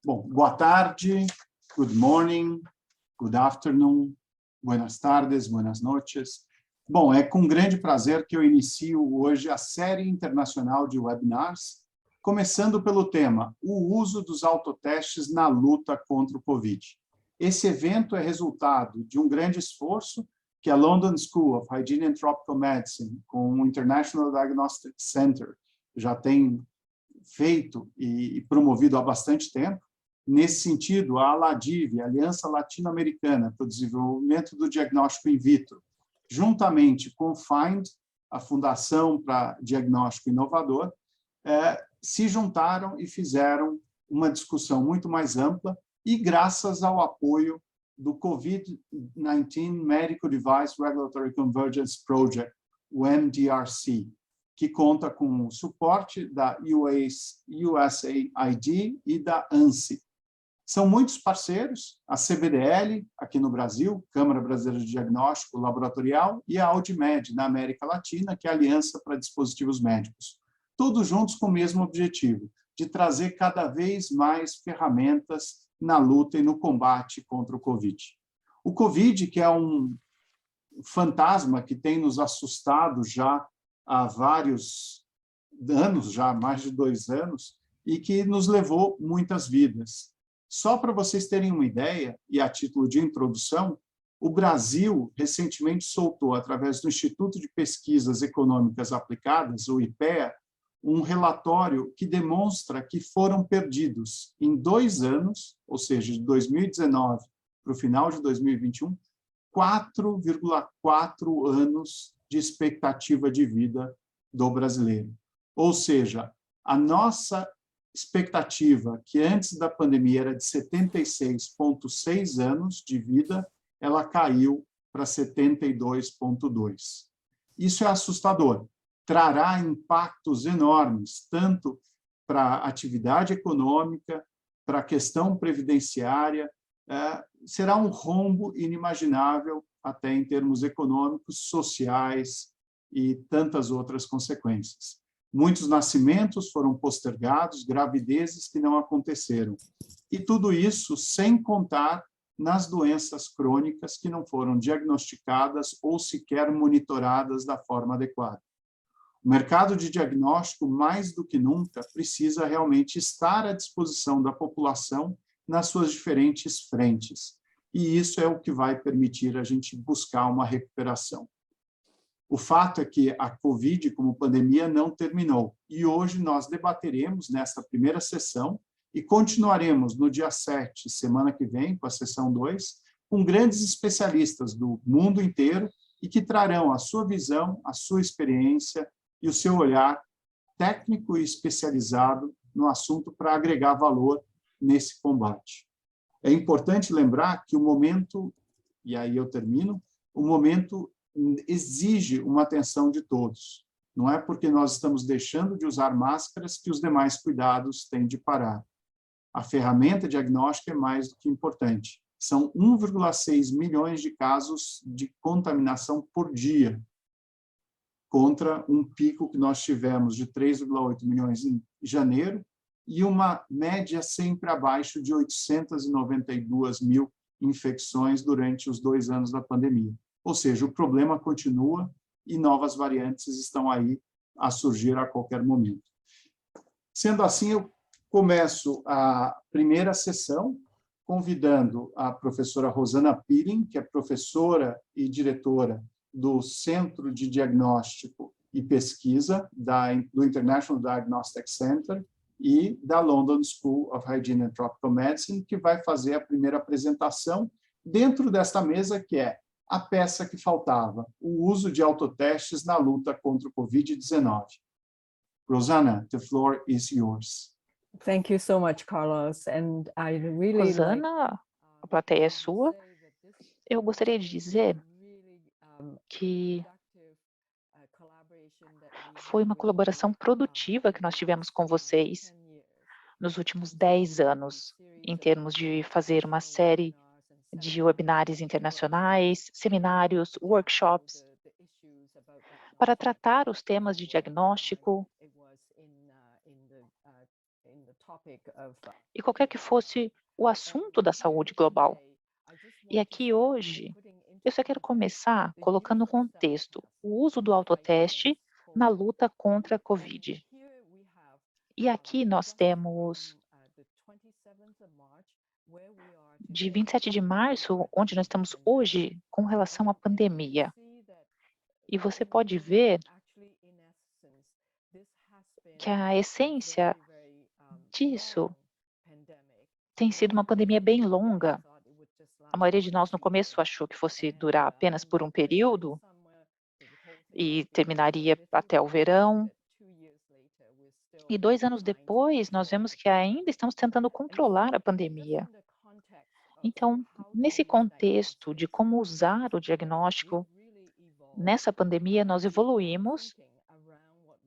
Bom, boa tarde, good morning, good afternoon, buenas tardes, buenas noches. Bom, é com grande prazer que eu inicio hoje a série internacional de webinars, começando pelo tema, o uso dos autotestes na luta contra o Covid. Esse evento é resultado de um grande esforço que a London School of Hygiene and Tropical Medicine, com o International Diagnostic Center, já tem feito e promovido há bastante tempo. Nesse sentido, a ALADIV, a Aliança Latino-Americana para o Desenvolvimento do Diagnóstico in Vitro, juntamente com o FIND, a Fundação para Diagnóstico Inovador, se juntaram e fizeram uma discussão muito mais ampla e graças ao apoio do COVID-19 Medical Device Regulatory Convergence Project, o MDRC, que conta com o suporte da USAID e da ANSI. São muitos parceiros, a CBDL, aqui no Brasil, Câmara Brasileira de Diagnóstico Laboratorial, e a Audimed, na América Latina, que é a Aliança para Dispositivos Médicos. Todos juntos com o mesmo objetivo, de trazer cada vez mais ferramentas na luta e no combate contra o Covid. O Covid, que é um fantasma que tem nos assustado já há vários anos, já há mais de 2 anos, e que nos levou muitas vidas. Só para vocês terem uma ideia, e a título de introdução, o Brasil recentemente soltou, através do Instituto de Pesquisas Econômicas Aplicadas, o IPEA, um relatório que demonstra que foram perdidos em 2 anos, ou seja, de 2019 para o final de 2021, 4,4 anos de expectativa de vida do brasileiro. Ou seja, a nossa expectativa, que antes da pandemia era de 76,6 anos de vida, ela caiu para 72,2. Isso é assustador. Trará impactos enormes, tanto para a atividade econômica, para a questão previdenciária, será um rombo inimaginável até em termos econômicos, sociais e tantas outras consequências. Muitos nascimentos foram postergados, gravidezes que não aconteceram. E tudo isso sem contar nas doenças crônicas que não foram diagnosticadas ou sequer monitoradas da forma adequada. O mercado de diagnóstico, mais do que nunca, precisa realmente estar à disposição da população nas suas diferentes frentes. E isso é o que vai permitir a gente buscar uma recuperação. O fato é que a Covid, como pandemia, não terminou. E hoje nós debateremos nessa primeira sessão e continuaremos no dia 7, semana que vem, com a sessão 2, com grandes especialistas do mundo inteiro e que trarão a sua visão, a sua experiência e o seu olhar técnico e especializado no assunto para agregar valor nesse combate. É importante lembrar que o momento, e aí eu termino, o momento exige uma atenção de todos. Não é porque nós estamos deixando de usar máscaras que os demais cuidados têm de parar. A ferramenta diagnóstica é mais do que importante. São 1,6 milhões de casos de contaminação por dia, contra um pico que nós tivemos de 3,8 milhões em janeiro e uma média sempre abaixo de 892 mil infecções durante os 2 anos da pandemia. Ou seja, o problema continua e novas variantes estão aí a surgir a qualquer momento. Sendo assim, eu começo a primeira sessão convidando a professora Rosana Pirin, que é professora e diretora do Centro de Diagnóstico e Pesquisa do International Diagnostic Center e da London School of Hygiene and Tropical Medicine, que vai fazer a primeira apresentação dentro desta mesa, que é a peça que faltava, o uso de autotestes na luta contra o Covid-19. Rosana, the floor is yours. Thank you so much, Carlos. And I really Rosana, a plateia é sua. Eu gostaria de dizer que foi uma colaboração produtiva que nós tivemos com vocês nos últimos 10 anos, em termos de fazer uma série de webinars internacionais, seminários, workshops, para tratar os temas de diagnóstico e qualquer que fosse o assunto da saúde global. E aqui hoje, eu só quero começar colocando um contexto, o uso do autoteste na luta contra a Covid. E aqui nós temos de 27 de março, onde nós estamos hoje com relação à pandemia. E você pode ver que a essência disso tem sido uma pandemia bem longa. A maioria de nós no começo achou que fosse durar apenas por um período e terminaria até o verão. E 2 anos depois, nós vemos que ainda estamos tentando controlar a pandemia. Então, nesse contexto de como usar o diagnóstico, nessa pandemia nós evoluímos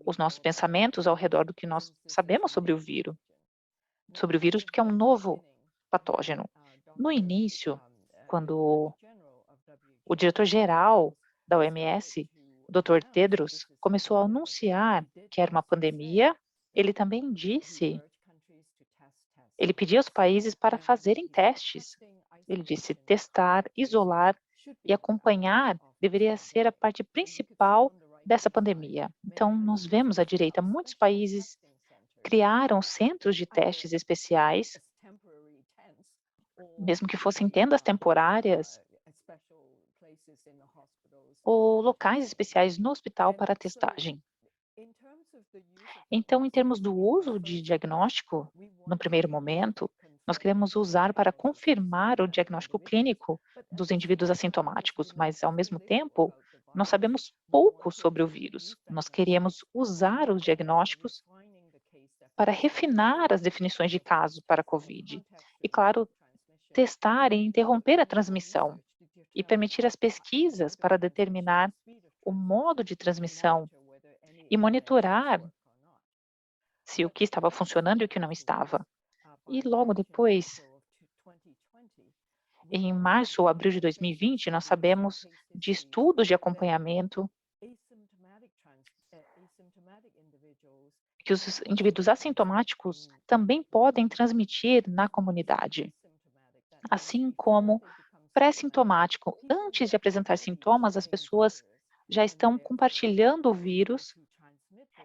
os nossos pensamentos ao redor do que nós sabemos sobre o vírus porque é um novo patógeno. No início, quando o diretor-geral da OMS, o Dr. Tedros, começou a anunciar que era uma pandemia, ele também ele pediu aos países para fazerem testes. Ele disse testar, isolar e acompanhar deveria ser a parte principal dessa pandemia. Então, nós vemos à direita, muitos países criaram centros de testes especiais, mesmo que fossem tendas temporárias, ou locais especiais no hospital para testagem. Então, em termos do uso de diagnóstico, no primeiro momento, nós queremos usar para confirmar o diagnóstico clínico dos indivíduos assintomáticos, mas, ao mesmo tempo, nós sabemos pouco sobre o vírus. Nós queríamos usar os diagnósticos para refinar as definições de caso para a COVID. E, claro, testar e interromper a transmissão e permitir as pesquisas para determinar o modo de transmissão e monitorar se o que estava funcionando e o que não estava. E logo depois, em março ou abril de 2020, nós sabemos de estudos de acompanhamento que os indivíduos assintomáticos também podem transmitir na comunidade, assim como pré-sintomático. Antes de apresentar sintomas, as pessoas já estão compartilhando o vírus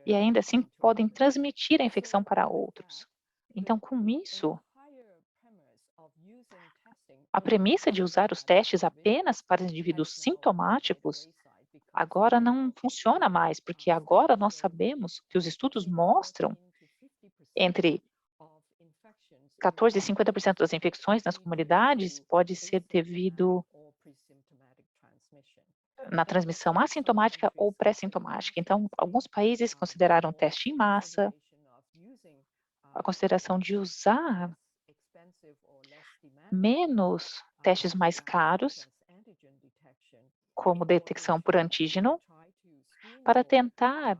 e ainda assim podem transmitir a infecção para outros. Então, com isso, a premissa de usar os testes apenas para indivíduos sintomáticos agora não funciona mais, porque agora nós sabemos que os estudos mostram entre 14% e 50% das infecções nas comunidades pode ser devido na transmissão assintomática ou pré-sintomática. Então, alguns países consideraram teste em massa, a consideração de usar menos testes mais caros, como detecção por antígeno, para tentar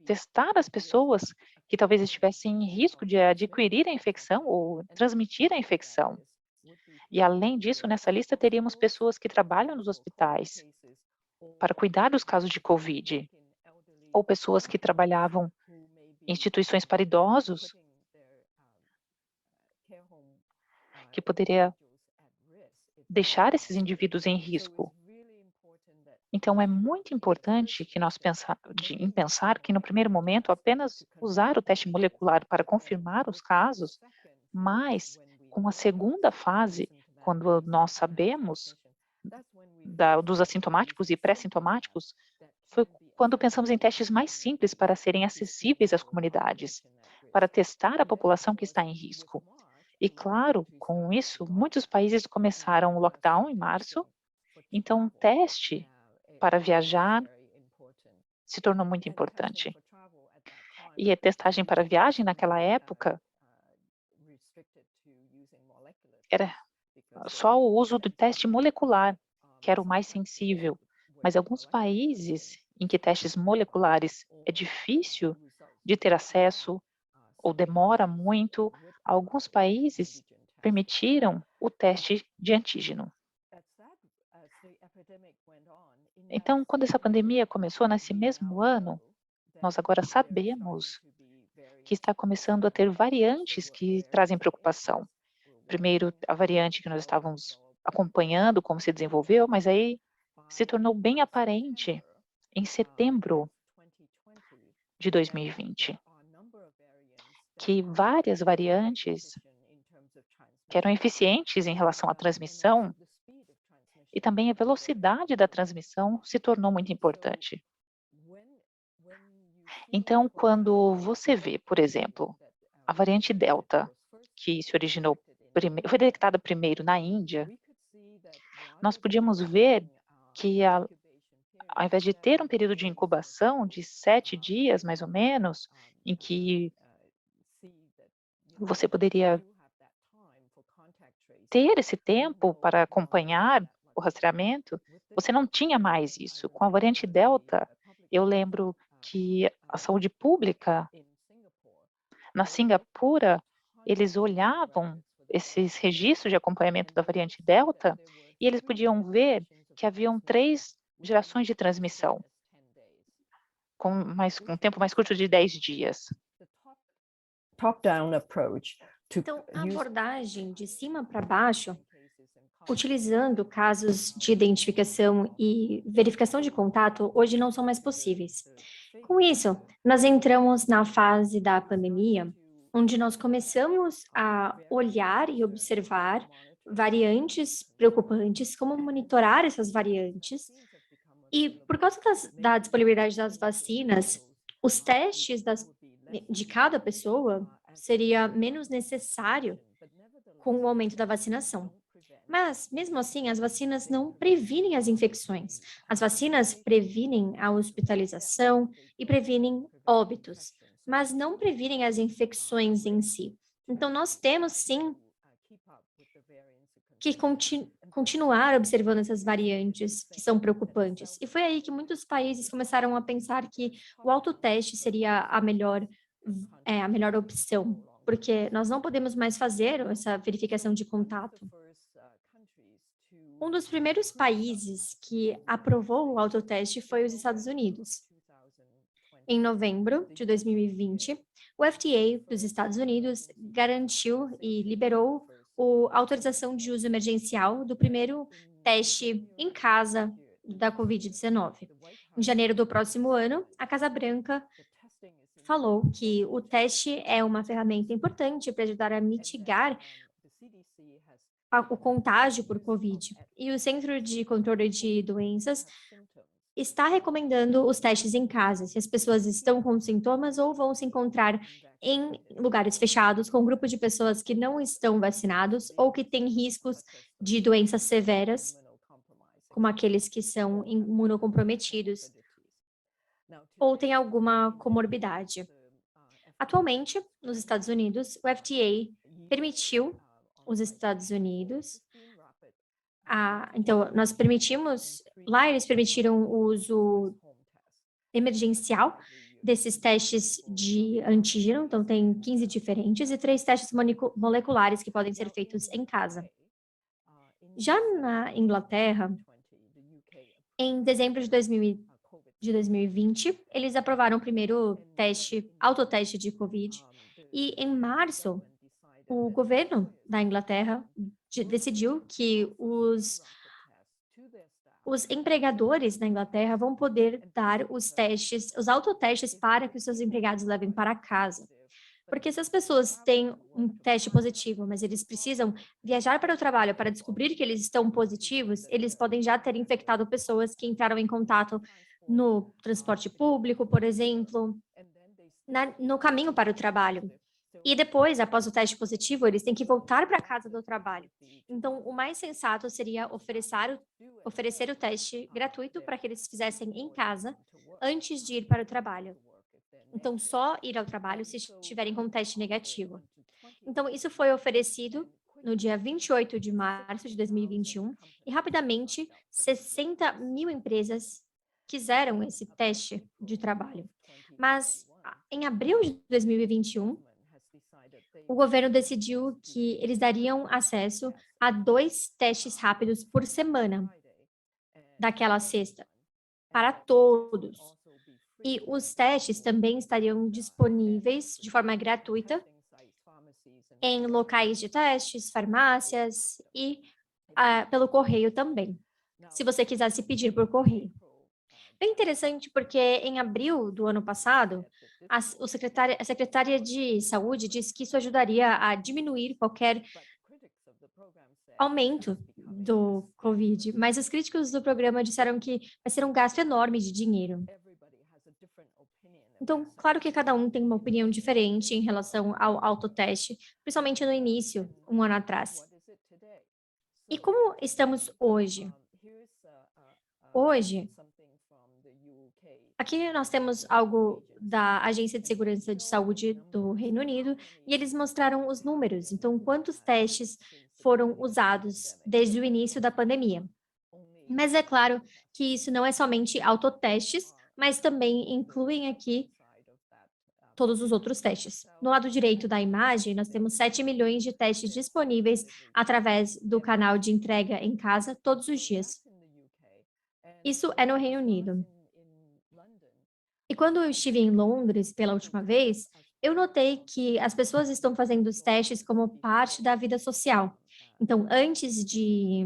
testar as pessoas que talvez estivessem em risco de adquirir a infecção ou transmitir a infecção. E, além disso, nessa lista teríamos pessoas que trabalham nos hospitais para cuidar dos casos de COVID, ou pessoas que trabalhavam em instituições para idosos, que poderia deixar esses indivíduos em risco. Então, é muito importante que nós pensar que, no primeiro momento, apenas usar o teste molecular para confirmar os casos, mas, com a segunda fase, quando nós sabemos dos assintomáticos e pré-sintomáticos, foi quando pensamos em testes mais simples para serem acessíveis às comunidades, para testar a população que está em risco. E, claro, com isso, muitos países começaram o lockdown em março, então o teste para viajar se tornou muito importante. E a testagem para viagem naquela época era só o uso do teste molecular, que era o mais sensível. Mas alguns países em que testes moleculares é difícil de ter acesso ou demora muito, alguns países permitiram o teste de antígeno. Então, quando essa pandemia começou nesse mesmo ano, nós agora sabemos que está começando a ter variantes que trazem preocupação. Primeiro, a variante que nós estávamos acompanhando como se desenvolveu, mas aí se tornou bem aparente em setembro de 2020, que várias variantes que eram eficientes em relação à transmissão e também a velocidade da transmissão se tornou muito importante. Então, quando você vê, por exemplo, a variante Delta, que se originou foi detectada primeiro na Índia, nós podíamos ver que, ao invés de ter um período de incubação de 7 dias, mais ou menos, em que você poderia ter esse tempo para acompanhar o rastreamento, você não tinha mais isso. Com a variante Delta, eu lembro que a saúde pública na Singapura, eles olhavam esses registros de acompanhamento da variante Delta e eles podiam ver que haviam 3 gerações de transmissão, com um tempo mais curto de 10 dias. Top-down approach to Então, a use abordagem de cima para baixo, utilizando casos de identificação e verificação de contato, hoje não são mais possíveis. Com isso, nós entramos na fase da pandemia, onde nós começamos a olhar e observar variantes preocupantes, como monitorar essas variantes, e por causa da disponibilidade das vacinas, os testes de cada pessoa seria menos necessário com o aumento da vacinação. Mas, mesmo assim, as vacinas não previnem as infecções. As vacinas previnem a hospitalização e previnem óbitos, mas não previnem as infecções em si. Então, nós temos, sim, que continuar observando essas variantes que são preocupantes. E foi aí que muitos países começaram a pensar que o autoteste seria a melhor opção, porque nós não podemos mais fazer essa verificação de contato. Um dos primeiros países que aprovou o autoteste foi os Estados Unidos. Em novembro de 2020, o FDA dos Estados Unidos garantiu e liberou a autorização de uso emergencial do primeiro teste em casa da Covid-19. Em janeiro do próximo ano, a Casa Branca falou que o teste é uma ferramenta importante para ajudar a mitigar o contágio por Covid. E o Centro de Controle de Doenças está recomendando os testes em casa, se as pessoas estão com sintomas ou vão se encontrar em lugares fechados, com um grupo de pessoas que não estão vacinados ou que têm riscos de doenças severas, como aqueles que são imunocomprometidos, ou têm alguma comorbidade. Atualmente, nos Estados Unidos, o FDA permitiu os Estados Unidos. Então, nós permitimos, lá eles permitiram o uso emergencial desses testes de antígeno, então tem 15 diferentes, e 3 testes moleculares que podem ser feitos em casa. Já na Inglaterra, em dezembro de 2020, eles aprovaram o primeiro autoteste de Covid, e em março, o governo da Inglaterra decidiu que os empregadores da Inglaterra vão poder dar os autotestes para que os seus empregados levem para casa. Porque se as pessoas têm um teste positivo, mas eles precisam viajar para o trabalho para descobrir que eles estão positivos, eles podem já ter infectado pessoas que entraram em contato no transporte público, por exemplo, no caminho para o trabalho. E depois, após o teste positivo, eles têm que voltar para a casa do trabalho. Então, o mais sensato seria oferecer o teste gratuito para que eles fizessem em casa antes de ir para o trabalho. Então, só ir ao trabalho se estiverem com teste negativo. Então, isso foi oferecido no dia 28 de março de 2021 e, rapidamente, 60 mil empresas quiseram esse teste de trabalho. Mas, em abril de 2021, o governo decidiu que eles dariam acesso a 2 testes rápidos por semana daquela sexta, para todos. E os testes também estariam disponíveis de forma gratuita em locais de testes, farmácias e pelo correio também, se você quisesse pedir por correio. Bem interessante porque em abril do ano passado, a secretária de Saúde disse que isso ajudaria a diminuir qualquer aumento do Covid, mas os críticos do programa disseram que vai ser um gasto enorme de dinheiro. Então, claro que cada um tem uma opinião diferente em relação ao autoteste, principalmente no início, um ano atrás. E como estamos hoje? Hoje, aqui nós temos algo da Agência de Segurança de Saúde do Reino Unido e eles mostraram os números. Então, quantos testes foram usados desde o início da pandemia? Mas é claro que isso não é somente autotestes, mas também incluem aqui todos os outros testes. No lado direito da imagem, nós temos 7 milhões de testes disponíveis através do canal de entrega em casa todos os dias. Isso é no Reino Unido. E quando eu estive em Londres pela última vez, eu notei que as pessoas estão fazendo os testes como parte da vida social. Então, antes de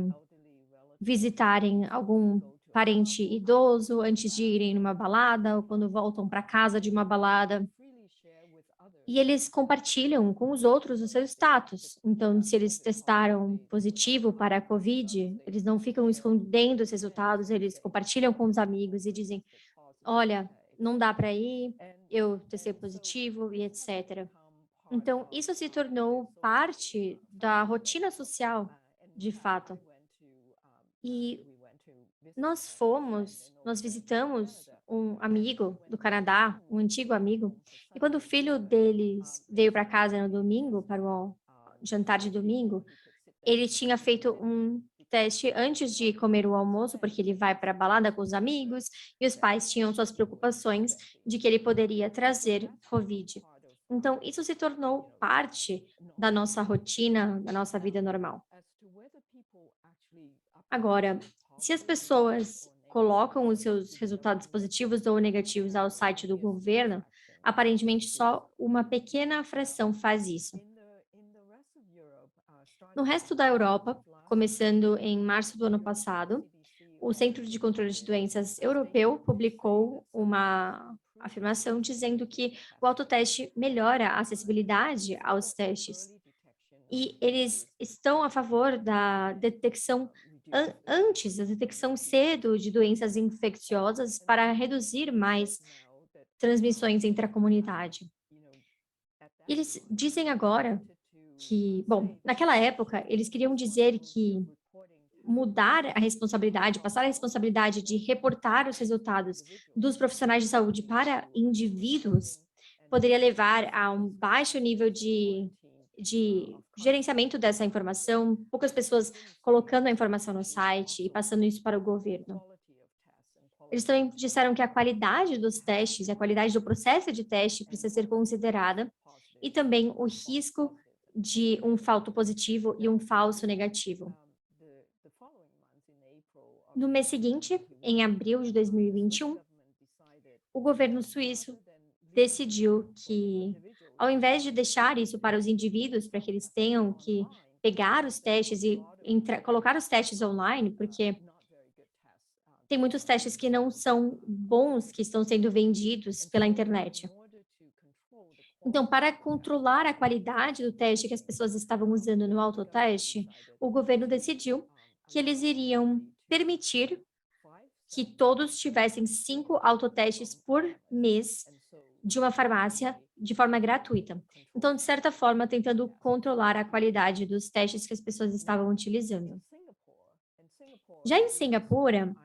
visitarem algum parente idoso, antes de irem numa balada, ou quando voltam para casa de uma balada, e eles compartilham com os outros o seu status. Então, se eles testaram positivo para a COVID, eles não ficam escondendo os resultados, eles compartilham com os amigos e dizem, olha, não dá para ir, eu testei positivo e etc. Então, isso se tornou parte da rotina social, de fato. E nós visitamos um amigo do Canadá, um antigo amigo, e quando o filho deles veio para casa no domingo, para o jantar de domingo, ele tinha feito um teste antes de comer o almoço, porque ele vai para a balada com os amigos, e os pais tinham suas preocupações de que ele poderia trazer Covid. Então, isso se tornou parte da nossa rotina, da nossa vida normal. Agora, se as pessoas colocam os seus resultados positivos ou negativos ao site do governo, aparentemente só uma pequena fração faz isso. No resto da Europa, começando em março do ano passado, o Centro de Controle de Doenças Europeu publicou uma afirmação dizendo que o autoteste melhora a acessibilidade aos testes. E eles estão a favor da detecção antes, da detecção cedo de doenças infecciosas para reduzir mais transmissões entre a comunidade. Eles dizem agora que, bom, naquela época, eles queriam dizer que mudar a responsabilidade, passar a responsabilidade de reportar os resultados dos profissionais de saúde para indivíduos poderia levar a um baixo nível de gerenciamento dessa informação, poucas pessoas colocando a informação no site e passando isso para o governo. Eles também disseram que a qualidade dos testes, a qualidade do processo de teste precisa ser considerada e também o risco de um falso positivo e um falso negativo. No mês seguinte, em abril de 2021, o governo suíço decidiu que, ao invés de deixar isso para os indivíduos, para que eles tenham que pegar os testes e colocar os testes online, porque tem muitos testes que não são bons, que estão sendo vendidos pela internet. Então, para controlar a qualidade do teste que as pessoas estavam usando no autoteste, o governo decidiu que eles iriam permitir que todos tivessem 5 autotestes por mês de uma farmácia de forma gratuita. Então, de certa forma, tentando controlar a qualidade dos testes que as pessoas estavam utilizando. Já em Singapura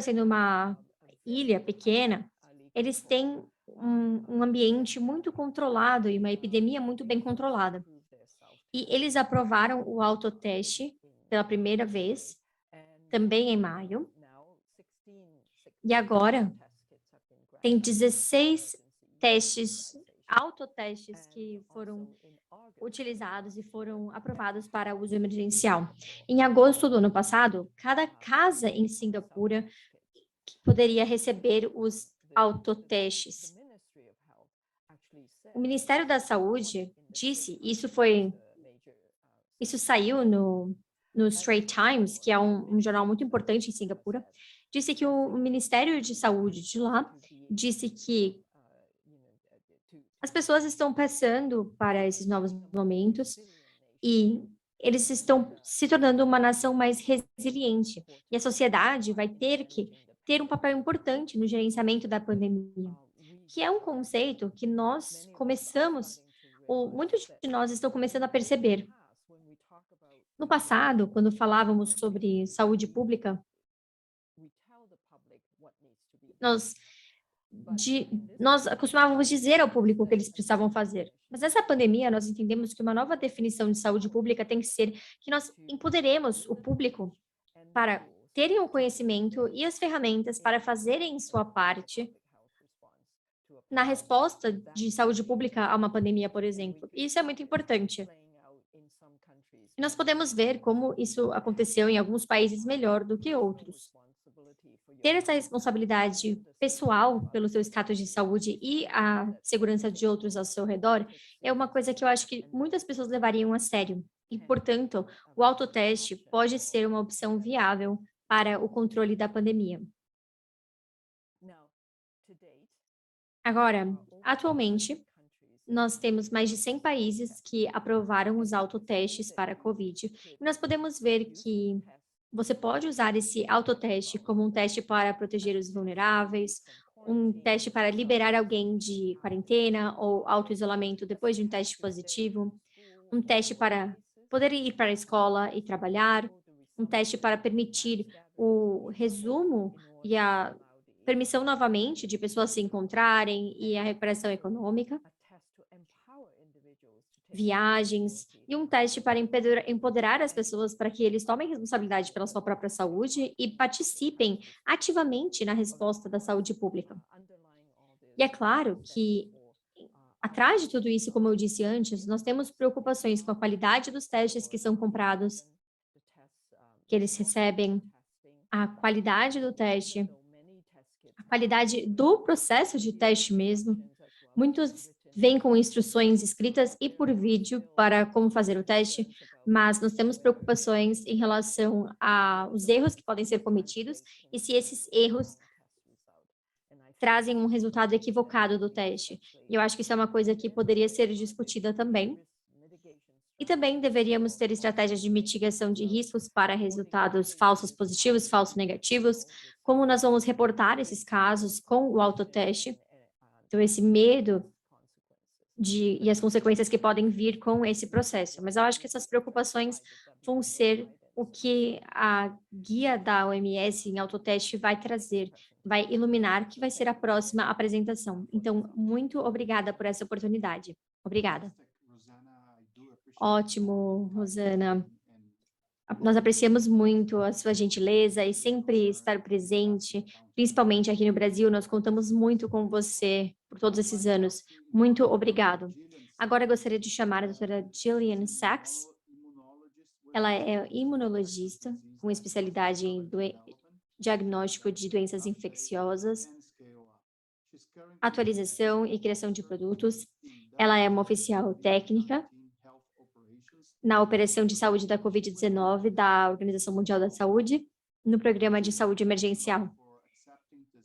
sendo uma ilha pequena, eles têm um ambiente muito controlado e uma epidemia muito bem controlada. E eles aprovaram o autoteste pela primeira vez, também em maio. E agora, tem 16 autotestes que foram utilizados e foram aprovados para uso emergencial. Em agosto do ano passado, cada casa em Singapura poderia receber os autotestes. O Ministério da Saúde disse, isso saiu no Straits Times, que é um jornal muito importante em Singapura, disse que o Ministério de Saúde de lá disse que as pessoas estão passando para esses novos momentos e eles estão se tornando uma nação mais resiliente. E a sociedade vai ter que ter um papel importante no gerenciamento da pandemia, que é um conceito que nós começamos, ou muitos de nós estão começando a perceber. No passado, quando falávamos sobre saúde pública, nós costumávamos dizer ao público o que eles precisavam fazer. Mas nessa pandemia, nós entendemos que uma nova definição de saúde pública tem que ser que nós empoderemos o público para terem o conhecimento e as ferramentas para fazerem sua parte na resposta de saúde pública a uma pandemia, por exemplo. E isso é muito importante. E nós podemos ver como isso aconteceu em alguns países melhor do que outros. Ter essa responsabilidade pessoal pelo seu status de saúde e a segurança de outros ao seu redor é uma coisa que eu acho que muitas pessoas levariam a sério. E, portanto, o autoteste pode ser uma opção viável para o controle da pandemia. Agora, atualmente, nós temos mais de 100 países que aprovaram os autotestes para a COVID. E nós podemos ver que você pode usar esse autoteste como um teste para proteger os vulneráveis, um teste para liberar alguém de quarentena ou autoisolamento depois de um teste positivo, um teste para poder ir para a escola e trabalhar, um teste para permitir o resumo e a permissão novamente de pessoas se encontrarem e a recuperação econômica, viagens, e um teste para empoderar as pessoas para que eles tomem responsabilidade pela sua própria saúde e participem ativamente na resposta da saúde pública. E é claro que, atrás de tudo isso, como eu disse antes, nós temos preocupações com a qualidade dos testes que são comprados, que eles recebem, a qualidade do teste, a qualidade do processo de teste mesmo. Muitos vêm com instruções escritas e por vídeo para como fazer o teste, mas nós temos preocupações em relação aos erros que podem ser cometidos e se esses erros trazem um resultado equivocado do teste. E eu acho que isso é uma coisa que poderia ser discutida também. E também deveríamos ter estratégias de mitigação de riscos para resultados falsos positivos, falsos negativos, como nós vamos reportar esses casos com o autoteste. Então, esse medo e as consequências que podem vir com esse processo. Mas eu acho que essas preocupações vão ser o que a guia da OMS em autoteste vai trazer, vai iluminar, que vai ser a próxima apresentação. Então, muito obrigada por essa oportunidade. Obrigada. Ótimo, Rosana. Nós apreciamos muito a sua gentileza e sempre estar presente, principalmente aqui no Brasil. Nós contamos muito com você por todos esses anos. Muito obrigado. Agora eu gostaria de chamar a doutora Gillian Sachs. Ela é imunologista com especialidade em diagnóstico de doenças infecciosas, atualização e criação de produtos. Ela é uma oficial técnica na Operação de Saúde da Covid-19 da Organização Mundial da Saúde, no Programa de Saúde Emergencial.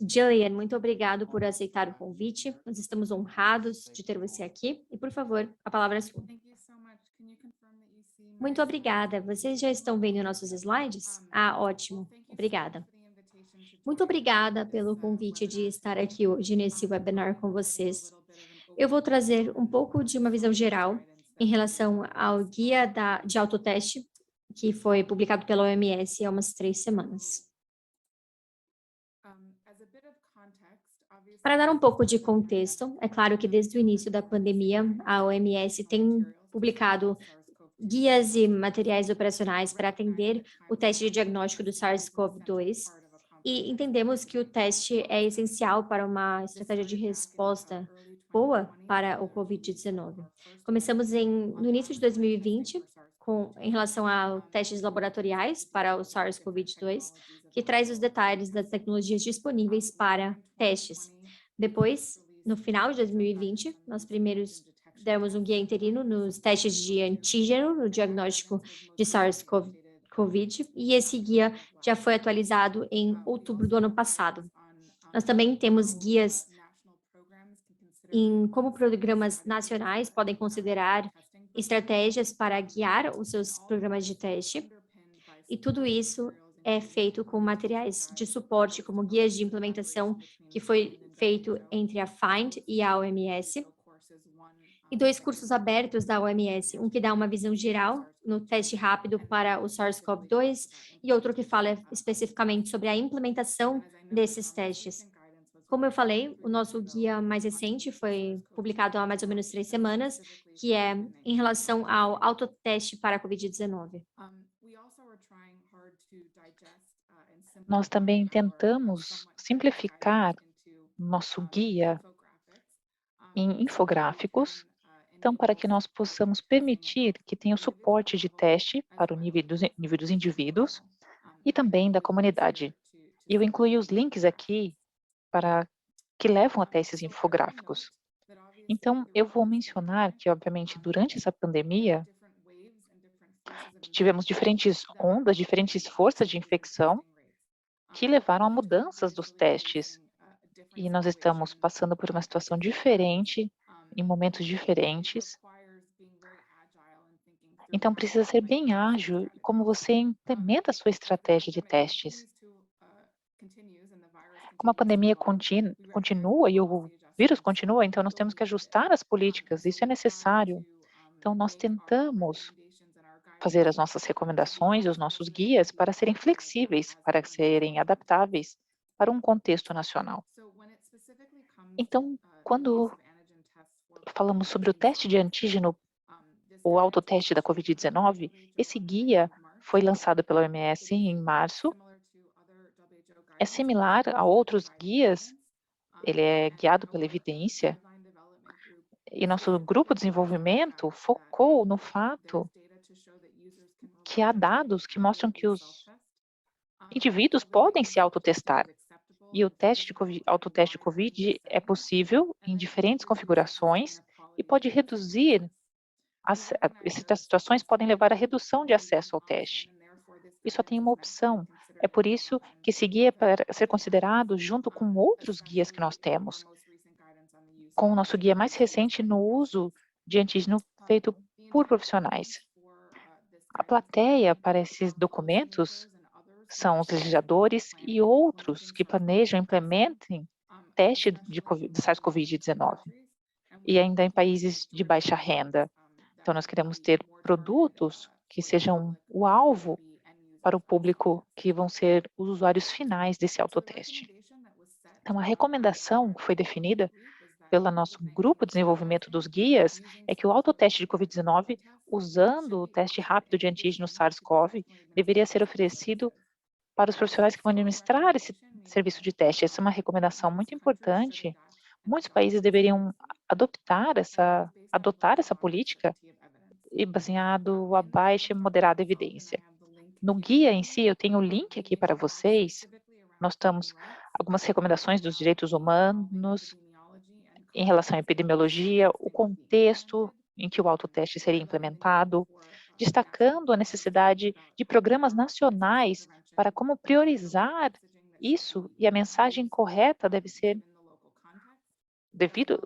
Gillian, muito obrigado por aceitar o convite. Nós estamos honrados de ter você aqui. E, por favor, a palavra é sua. Muito obrigada. Vocês já estão vendo nossos slides? Ah, ótimo. Obrigada. Muito obrigada pelo convite de estar aqui hoje nesse webinar com vocês. Eu vou trazer um pouco de uma visão geral em relação ao guia de autoteste, que foi publicado pela OMS há umas 3 semanas. Para dar um pouco de contexto, é claro que desde o início da pandemia, a OMS tem publicado guias e materiais operacionais para atender o teste de diagnóstico do SARS-CoV-2, e entendemos que o teste é essencial para uma estratégia de resposta boa para o COVID-19. Começamos no início de 2020, em relação a testes laboratoriais para o SARS-CoV-2, que traz os detalhes das tecnologias disponíveis para testes. Depois, no final de 2020, nós primeiros demos um guia interino nos testes de antígeno no diagnóstico de SARS-CoV, e esse guia já foi atualizado em outubro do ano passado. Nós também temos guias em como programas nacionais podem considerar estratégias para guiar os seus programas de teste, e tudo isso é feito com materiais de suporte, como guias de implementação, que foi feito entre a FIND e a OMS, e 2 cursos abertos da OMS, um que dá uma visão geral no teste rápido para o SARS-CoV-2 e outro que fala especificamente sobre a implementação desses testes. Como eu falei, o nosso guia mais recente foi publicado há mais ou menos 3 semanas, que é em relação ao autoteste para a COVID-19. Nós também tentamos simplificar nosso guia em infográficos, então, para que nós possamos permitir que tenha o suporte de teste para o nível dos indivíduos e também da comunidade. Eu incluí os links aqui para que levam até esses infográficos. Então, eu vou mencionar que, obviamente, durante essa pandemia, tivemos diferentes ondas, diferentes forças de infecção que levaram a mudanças dos testes. E nós estamos passando por uma situação diferente, em momentos diferentes. Então, precisa ser bem ágil como você implementa a sua estratégia de testes. Como a pandemia continua e o vírus continua, então nós temos que ajustar as políticas, isso é necessário. Então, nós tentamos fazer as nossas recomendações, os nossos guias, para serem flexíveis, para serem adaptáveis para um contexto nacional. Então, quando falamos sobre o teste de antígeno, o autoteste da COVID-19, esse guia foi lançado pela OMS em março. É similar a outros guias, ele é guiado pela evidência, e nosso grupo de desenvolvimento focou no fato que há dados que mostram que os indivíduos podem se autotestar. E o autoteste de COVID é possível em diferentes configurações e pode reduzir, essas situações podem levar à redução de acesso ao teste. E só tem uma opção. É por isso que esse guia é para ser considerado junto com outros guias que nós temos, com o nosso guia mais recente no uso de antígeno feito por profissionais. A plateia para esses documentos são os legisladores e outros que planejam e implementem teste de SARS-CoV-19 e ainda em países de baixa renda. Então, nós queremos ter produtos que sejam o alvo para o público que vão ser os usuários finais desse autoteste. Então, a recomendação que foi definida pelo nosso grupo de desenvolvimento dos guias é que o autoteste de COVID-19, usando o teste rápido de antígeno SARS-CoV, deveria ser oferecido para os profissionais que vão administrar esse serviço de teste. Essa é uma recomendação muito importante. Muitos países deveriam adotar essa política e baseado a baixa e moderada evidência. No guia em si, eu tenho o link aqui para vocês. Nós temos algumas recomendações dos direitos humanos em relação à epidemiologia, o contexto em que o autoteste seria implementado, destacando a necessidade de programas nacionais para como priorizar isso, e a mensagem correta deve ser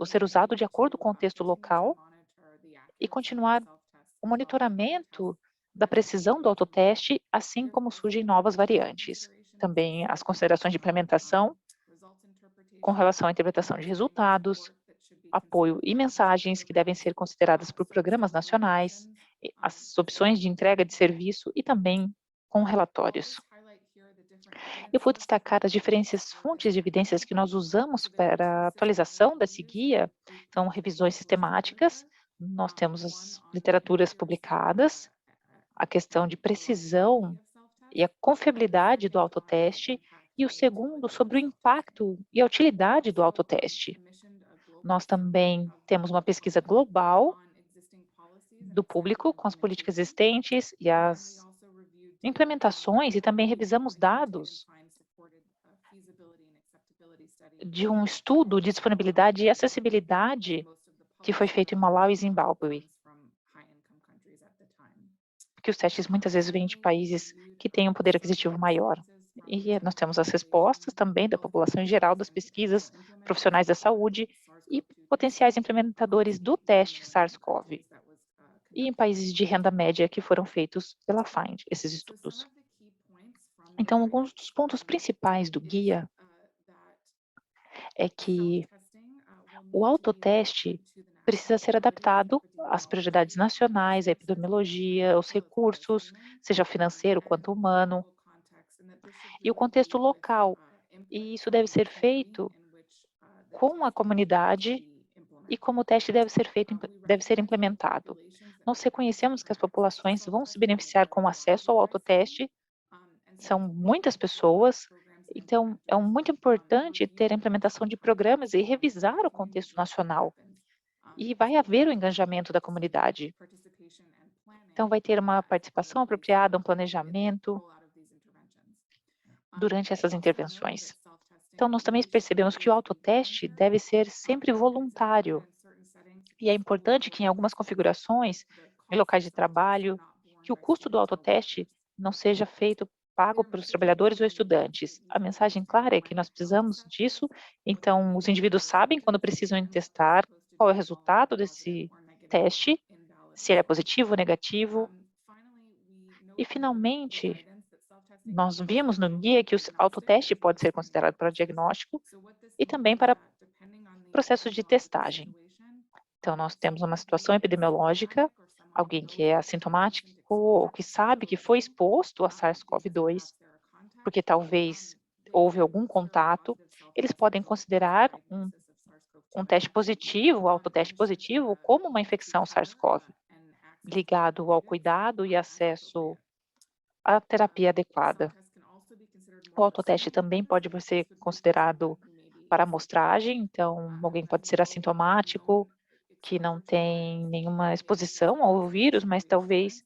ser usado de acordo com o contexto local e continuar o monitoramento da precisão do autoteste, assim como surgem novas variantes. Também as considerações de implementação com relação à interpretação de resultados, apoio e mensagens que devem ser consideradas por programas nacionais, as opções de entrega de serviço e também com relatórios. Eu vou destacar as diferentes fontes de evidências que nós usamos para a atualização desse guia. Então, revisões sistemáticas, nós temos as literaturas publicadas, a questão de precisão e a confiabilidade do autoteste, e o segundo sobre o impacto e a utilidade do autoteste. Nós também temos uma pesquisa global do público com as políticas existentes e as implementações, e também revisamos dados de um estudo de disponibilidade e acessibilidade que foi feito em Malawi e Zimbábue, porque os testes muitas vezes vêm de países que têm um poder aquisitivo maior. E nós temos as respostas também da população em geral, das pesquisas, profissionais da saúde e potenciais implementadores do teste SARS-CoV. E em países de renda média que foram feitos pela FIND, esses estudos. Então, alguns dos pontos principais do guia é que o autoteste precisa ser adaptado às prioridades nacionais, à epidemiologia, aos recursos, seja financeiro quanto humano, e o contexto local. E isso deve ser feito com a comunidade e como o teste deve ser implementado. Nós reconhecemos que as populações vão se beneficiar com acesso ao autoteste, são muitas pessoas, então é muito importante ter a implementação de programas e revisar o contexto nacional. E vai haver o engajamento da comunidade. Então vai ter uma participação apropriada, um planejamento durante essas intervenções. Então nós também percebemos que o autoteste deve ser sempre voluntário. E é importante que em algumas configurações, em locais de trabalho, que o custo do autoteste não seja pago pelos trabalhadores ou estudantes. A mensagem clara é que nós precisamos disso, então os indivíduos sabem quando precisam testar, qual é o resultado desse teste, se ele é positivo ou negativo. E, finalmente, nós vimos no guia que o autoteste pode ser considerado para diagnóstico e também para processos de testagem. Então, nós temos uma situação epidemiológica, alguém que é assintomático ou que sabe que foi exposto a SARS-CoV-2, porque talvez houve algum contato, eles podem considerar um teste positivo, autoteste positivo, como uma infecção SARS-CoV, ligado ao cuidado e acesso à terapia adequada. O autoteste também pode ser considerado para amostragem, então alguém pode ser assintomático, que não tem nenhuma exposição ao vírus, mas talvez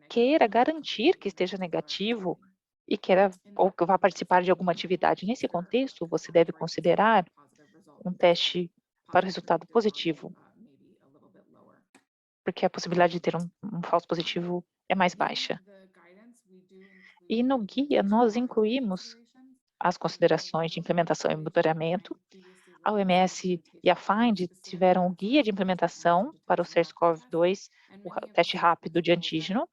queira garantir que esteja negativo e queira ou que vá participar de alguma atividade. Nesse contexto, você deve considerar um teste para o resultado positivo, porque a possibilidade de ter um falso positivo é mais baixa. E no guia, nós incluímos as considerações de implementação e monitoramento. A OMS e a FIND tiveram um guia de implementação para o SARS-CoV-2, o teste rápido de antígeno,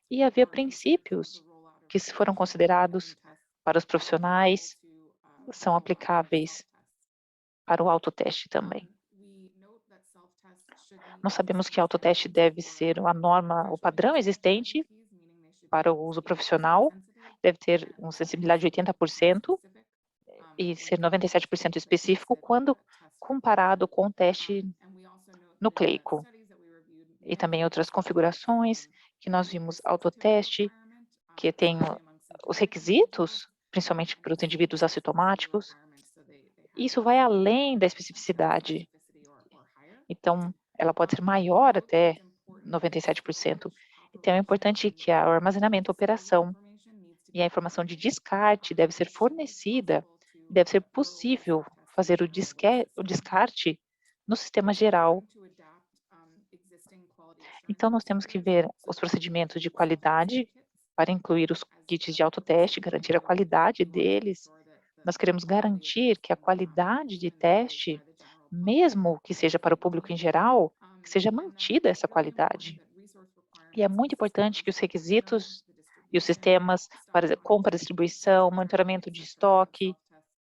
e havia princípios que foram considerados para os profissionais, são aplicáveis para o autoteste também. Nós sabemos que o autoteste deve ser a norma, o padrão existente para o uso profissional, deve ter uma sensibilidade de 80% e ser 97% específico quando comparado com o teste nucleico. E também outras configurações que nós vimos autoteste, que tem os requisitos, principalmente para os indivíduos assintomáticos. Isso vai além da especificidade. Então, ela pode ser maior até 97%. Então, é importante que o armazenamento, a operação e a informação de descarte deve ser fornecida, deve ser possível fazer o descarte no sistema geral. Então, nós temos que ver os procedimentos de qualidade para incluir os kits de autoteste, garantir a qualidade deles. Nós queremos garantir que a qualidade de teste, mesmo que seja para o público em geral, que seja mantida essa qualidade. E é muito importante que os requisitos e os sistemas para compra, distribuição, monitoramento de estoque,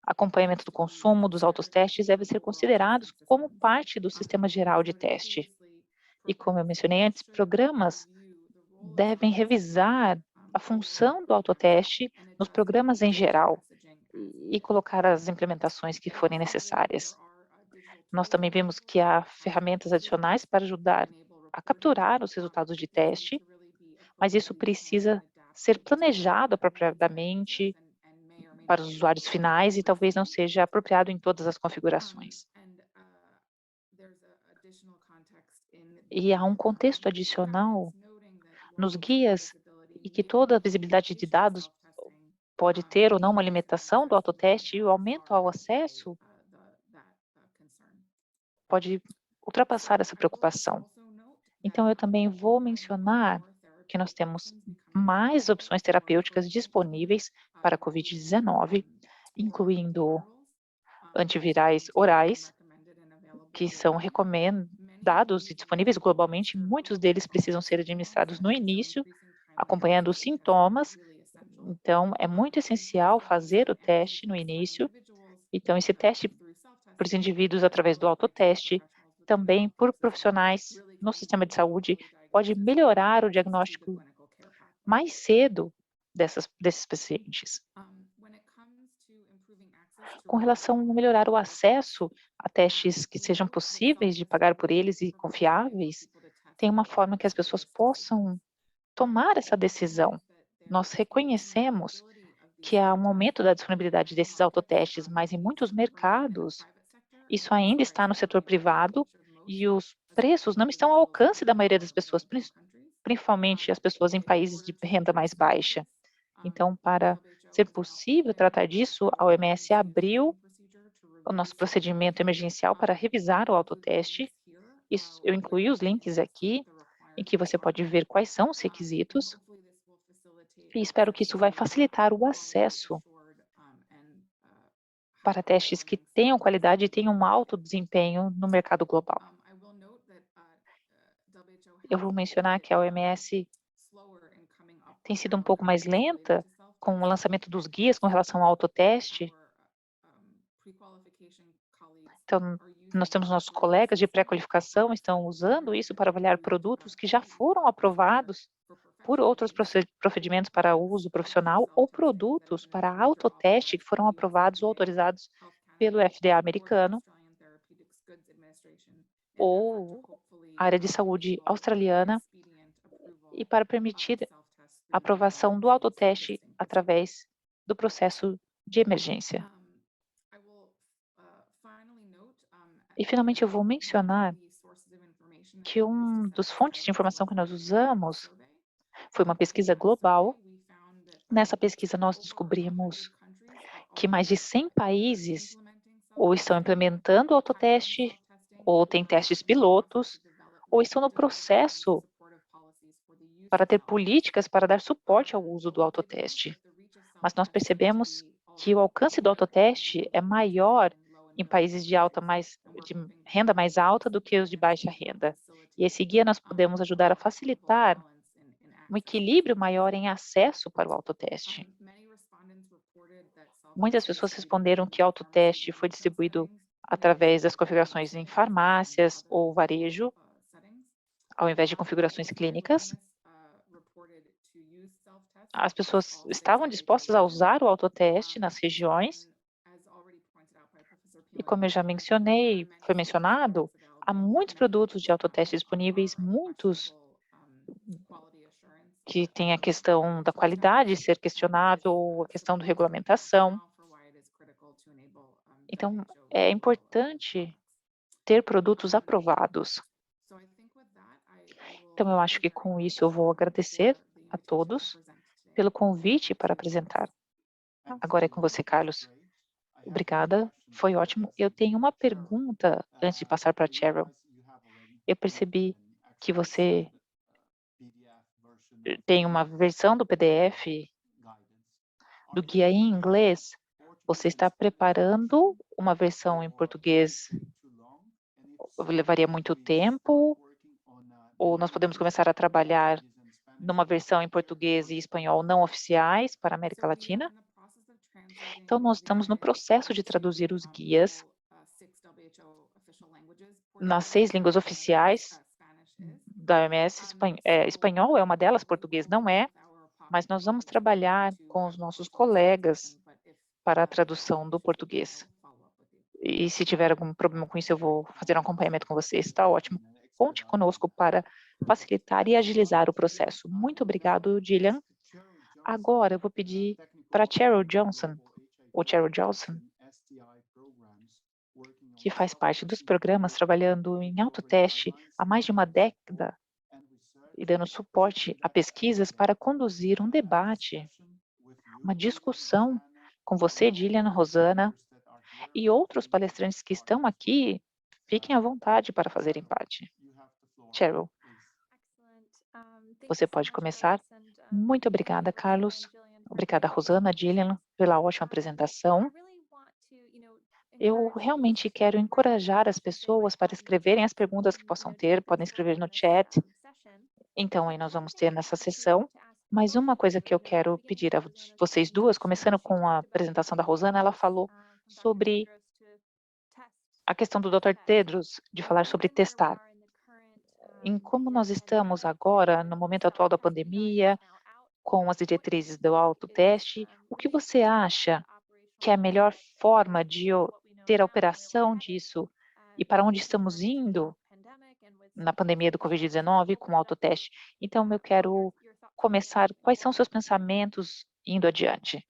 acompanhamento do consumo dos autotestes devem ser considerados como parte do sistema geral de teste. E como eu mencionei antes, programas devem revisar a função do autoteste nos programas em geral e colocar as implementações que forem necessárias. Nós também vimos que há ferramentas adicionais para ajudar a capturar os resultados de teste, mas isso precisa ser planejado apropriadamente para os usuários finais e talvez não seja apropriado em todas as configurações. E há um contexto adicional nos guias e que toda a visibilidade de dados pode ter ou não uma limitação do autoteste e o aumento ao acesso pode ultrapassar essa preocupação. Então, eu também vou mencionar que nós temos mais opções terapêuticas disponíveis para a COVID-19, incluindo antivirais orais, que são recomendados e disponíveis globalmente. Muitos deles precisam ser administrados no início, acompanhando os sintomas. Então, é muito essencial fazer o teste no início. Então, esse teste para os indivíduos através do autoteste, também por profissionais no sistema de saúde, pode melhorar o diagnóstico mais cedo desses pacientes. Com relação a melhorar o acesso a testes que sejam possíveis de pagar por eles e confiáveis, tem uma forma que as pessoas possam tomar essa decisão. Nós reconhecemos que há um aumento da disponibilidade desses autotestes, mas em muitos mercados, isso ainda está no setor privado e os preços não estão ao alcance da maioria das pessoas, principalmente as pessoas em países de renda mais baixa. Então, para ser possível tratar disso, a OMS abriu o nosso procedimento emergencial para revisar o autoteste. Eu incluí os links aqui, em que você pode ver quais são os requisitos, e espero que isso vai facilitar o acesso para testes que tenham qualidade e tenham um alto desempenho no mercado global. Eu vou mencionar que a OMS tem sido um pouco mais lenta com o lançamento dos guias com relação ao autoteste. Então, nós temos nossos colegas de pré-qualificação estão usando isso para avaliar produtos que já foram aprovados por outros procedimentos para uso profissional ou produtos para autoteste que foram aprovados ou autorizados pelo FDA americano ou área de saúde australiana e para permitir a aprovação do autoteste através do processo de emergência. E, finalmente, eu vou mencionar que um dos fontes de informação que nós usamos foi uma pesquisa global. Nessa pesquisa, nós descobrimos que mais de 100 países ou estão implementando o autoteste, ou têm testes pilotos, ou estão no processo para ter políticas para dar suporte ao uso do autoteste. Mas nós percebemos que o alcance do autoteste é maior em países de renda mais alta do que os de baixa renda. E esse guia nós podemos ajudar a facilitar um equilíbrio maior em acesso para o autoteste. Muitas pessoas responderam que o autoteste foi distribuído através das configurações em farmácias ou varejo, ao invés de configurações clínicas. As pessoas estavam dispostas a usar o autoteste nas regiões. E como eu já mencionei, foi mencionado, há muitos produtos de autoteste disponíveis, muitos que têm a questão da qualidade ser questionável, ou a questão da regulamentação. Então, é importante ter produtos aprovados. Então, eu acho que com isso eu vou agradecer a todos pelo convite para apresentar. Agora é com você, Carlos. Obrigada, foi ótimo. Eu tenho uma pergunta antes de passar para a Cheryl. Eu percebi que você tem uma versão do PDF do guia em inglês. Você está preparando uma versão em português? Levaria muito tempo? Ou nós podemos começar a trabalhar numa versão em português e espanhol não oficiais para a América Latina? Então, nós estamos no processo de traduzir os guias nas 6 línguas oficiais da OMS. Espanhol é uma delas, português não é, mas nós vamos trabalhar com os nossos colegas para a tradução do português. E se tiver algum problema com isso, eu vou fazer um acompanhamento com vocês. Está ótimo. Conte conosco para facilitar e agilizar o processo. Muito obrigado, Gillian. Agora eu vou pedir para a Cheryl Johnson, que faz parte dos programas trabalhando em autoteste há mais de uma década e dando suporte a pesquisas para conduzir um debate, uma discussão com você, Gillian, Rosana, e outros palestrantes que estão aqui Fiquem à vontade para fazerem parte. Cheryl, você pode começar. Muito obrigada, Carlos. Obrigada, Rosana, Gillian, pela ótima apresentação. Eu realmente quero encorajar as pessoas para escreverem as perguntas que possam ter, podem escrever no chat. Então, aí nós vamos ter nessa sessão. Mas uma coisa que eu quero pedir a vocês duas, começando com a apresentação da Rosana, ela falou sobre a questão do Dr. Tedros, de falar sobre testar. Em como nós estamos agora, no momento atual da pandemia, com as diretrizes do autoteste, o que você acha que é a melhor forma de ter a operação disso e para onde estamos indo na pandemia do Covid-19 com o autoteste? Então, eu quero começar. Quais são seus pensamentos indo adiante?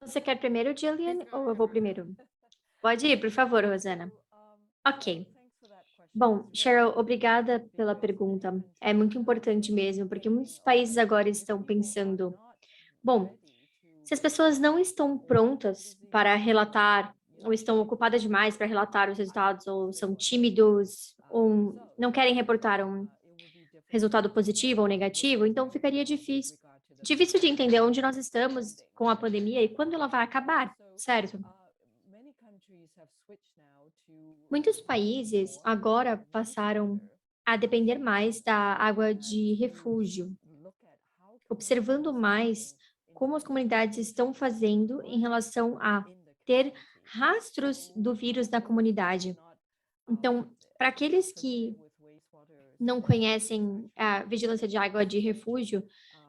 Você quer primeiro, Gillian, ou eu vou primeiro? Pode ir, por favor, Rosana. Ok. Bom, Cheryl, obrigada pela pergunta. É muito importante mesmo, porque muitos países agora estão pensando, bom, se as pessoas não estão prontas para relatar, ou estão ocupadas demais para relatar os resultados, ou são tímidos, ou não querem reportar um resultado positivo ou negativo, então ficaria difícil. Difícil de entender onde nós estamos com a pandemia e quando ela vai acabar, certo? Muitos países agora passaram a depender mais da água de refúgio, observando mais como as comunidades estão fazendo em relação a ter rastros do vírus na comunidade. Então, para aqueles que não conhecem a vigilância de água de refúgio,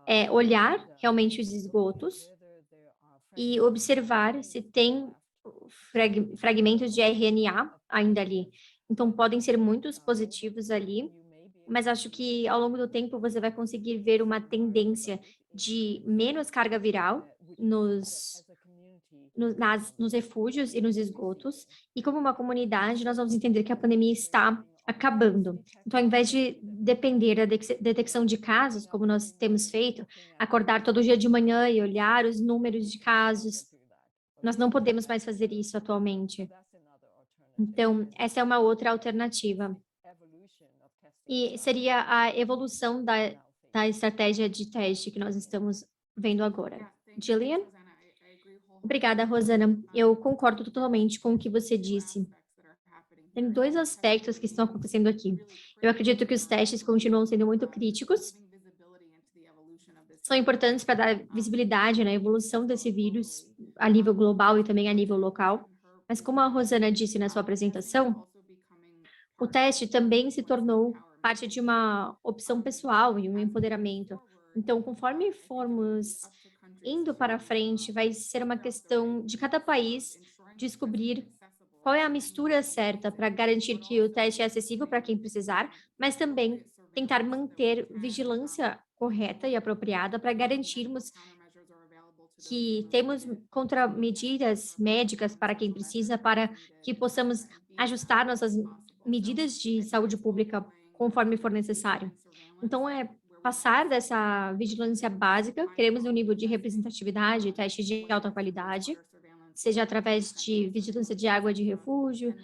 é olhar realmente os esgotos e observar se tem fragmentos de RNA ainda ali. Então, podem ser muitos positivos ali, mas acho que ao longo do tempo você vai conseguir ver uma tendência de menos carga viral nos refúgios e nos esgotos, e como uma comunidade, nós vamos entender que a pandemia está acabando. Então, ao invés de depender da detecção de casos, como nós temos feito, acordar todo dia de manhã e olhar os números de casos, nós não podemos mais fazer isso atualmente. Então, essa é uma outra alternativa. E seria a evolução da estratégia de teste que nós estamos vendo agora. Gillian? Obrigada, Rosana. Eu concordo totalmente com o que você disse. Tem dois aspectos que estão acontecendo aqui. Eu acredito que os testes continuam sendo muito críticos. São importantes para dar visibilidade na evolução desse vírus a nível global e também a nível local. Mas como a Rosana disse na sua apresentação, o teste também se tornou parte de uma opção pessoal e um empoderamento. Então, conforme formos indo para frente, vai ser uma questão de cada país descobrir qual é a mistura certa para garantir que o teste é acessível para quem precisar, mas também tentar manter vigilância correta e apropriada para garantirmos que temos contramedidas médicas para quem precisa, para que possamos ajustar nossas medidas de saúde pública conforme for necessário. Então, passar dessa vigilância básica, queremos um nível de representatividade, teste de alta qualidade, seja através de vigilância de água de refúgio,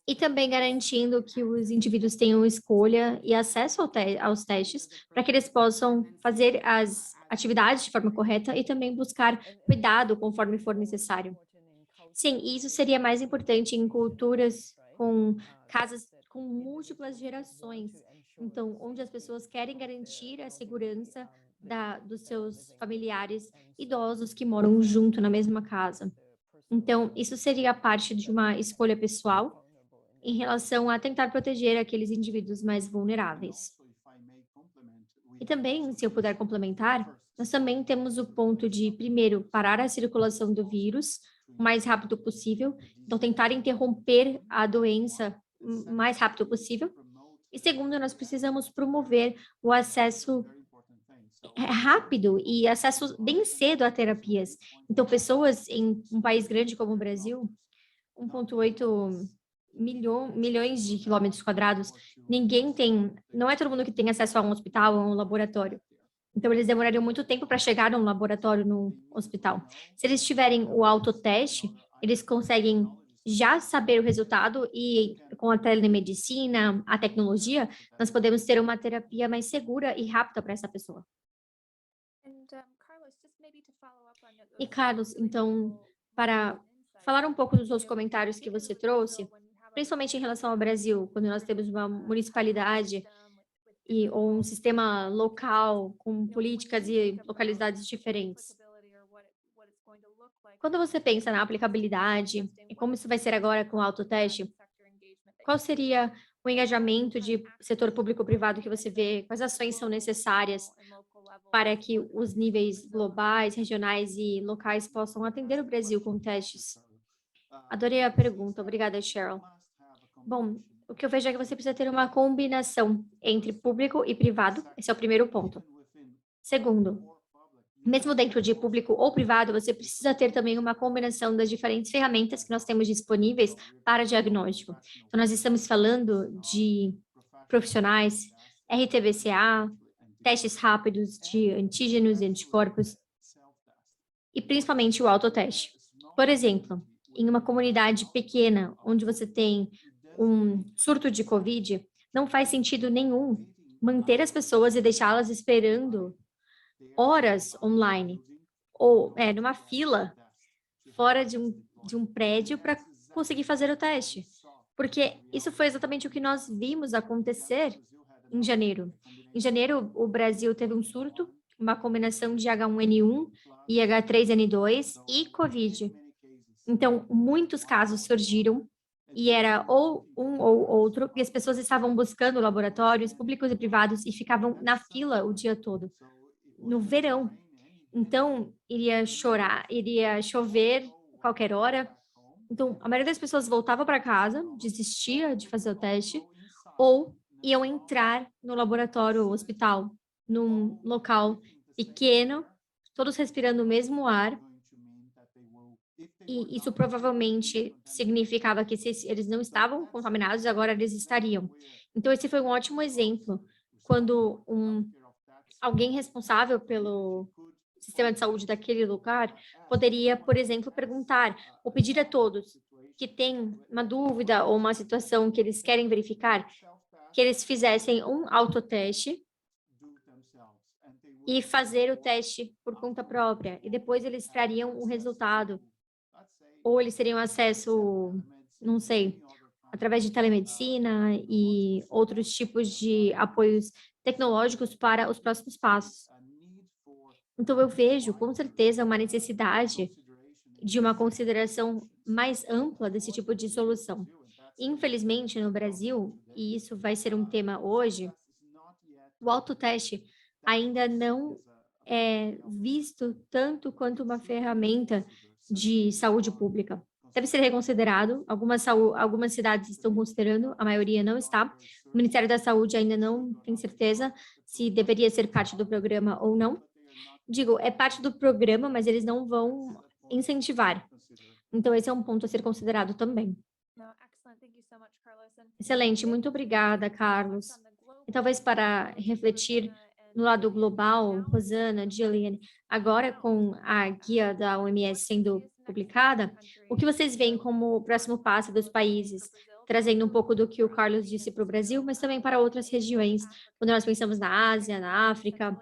e também garantindo que os indivíduos tenham escolha e acesso aos testes, para que eles possam fazer as atividades de forma correta e também buscar cuidado conforme for necessário. Sim, isso seria mais importante em culturas com casas com múltiplas gerações, então, onde as pessoas querem garantir a segurança dos seus familiares idosos que moram junto na mesma casa. Então, isso seria parte de uma escolha pessoal em relação a tentar proteger aqueles indivíduos mais vulneráveis. E também, se eu puder complementar, nós também temos o ponto de, primeiro, parar a circulação do vírus o mais rápido possível, então tentar interromper a doença o mais rápido possível. E segundo, nós precisamos promover o acesso rápido e acesso bem cedo a terapias. Então, pessoas em um país grande como o Brasil, 1,8 milhões de quilômetros quadrados, não é todo mundo que tem acesso a um hospital ou a um laboratório. Então, eles demorariam muito tempo para chegar a um laboratório, num hospital. Se eles tiverem o autoteste, eles conseguem já saber o resultado e com a telemedicina, a tecnologia, nós podemos ter uma terapia mais segura e rápida para essa pessoa. E Carlos, então, para falar um pouco dos outros comentários que você trouxe, principalmente em relação ao Brasil, quando nós temos uma municipalidade ou um sistema local com políticas e localidades diferentes. Quando você pensa na aplicabilidade e como isso vai ser agora com o autoteste, qual seria o engajamento de setor público-privado que você vê? Quais ações são necessárias para que os níveis globais, regionais e locais possam atender o Brasil com testes? Adorei a pergunta. Obrigada, Cheryl. Bom, o que eu vejo é que você precisa ter uma combinação entre público e privado. Esse é o primeiro ponto. Segundo, mesmo dentro de público ou privado, você precisa ter também uma combinação das diferentes ferramentas que nós temos disponíveis para diagnóstico. Então, nós estamos falando de profissionais, RT-BCA, testes rápidos de antígenos e anticorpos, e principalmente o autoteste. Por exemplo, em uma comunidade pequena, onde você tem um surto de Covid, não faz sentido nenhum manter as pessoas e deixá-las esperando horas online, ou numa fila, fora de um prédio para conseguir fazer o teste. Porque isso foi exatamente o que nós vimos acontecer em janeiro. Em janeiro, o Brasil teve um surto, uma combinação de H1N1 e H3N2 e Covid. Então, muitos casos surgiram e era ou um ou outro, e as pessoas estavam buscando laboratórios públicos e privados e ficavam na fila o dia todo, no verão. Então, iria chover qualquer hora. Então, a maioria das pessoas voltava para casa, desistia de fazer o teste, ou iam entrar no laboratório ou hospital, num local pequeno, todos respirando o mesmo ar, e isso provavelmente significava que se eles não estavam contaminados, agora eles estariam. Então, esse foi um ótimo exemplo, quando alguém responsável pelo sistema de saúde daquele lugar poderia, por exemplo, perguntar ou pedir a todos que têm uma dúvida ou uma situação que eles querem verificar, que eles fizessem um autoteste e fazer o teste por conta própria, e depois eles trariam o resultado. Ou eles teriam acesso, não sei, através de telemedicina e outros tipos de apoios tecnológicos para os próximos passos. Então, eu vejo, com certeza, uma necessidade de uma consideração mais ampla desse tipo de solução. Infelizmente, no Brasil, e isso vai ser um tema hoje, o autoteste ainda não é visto tanto quanto uma ferramenta de saúde pública. Deve ser reconsiderado, algumas cidades estão considerando, a maioria não está. O Ministério da Saúde ainda não tem certeza se deveria ser parte do programa ou não. Digo, é parte do programa, mas eles não vão incentivar. Então, esse é um ponto a ser considerado também. Excelente, muito obrigada, Carlos. E talvez para refletir no lado global, Rosana, Gillian, agora com a guia da OMS sendo publicada, o que vocês veem como o próximo passo dos países, trazendo um pouco do que o Carlos disse para o Brasil, mas também para outras regiões, quando nós pensamos na Ásia, na África,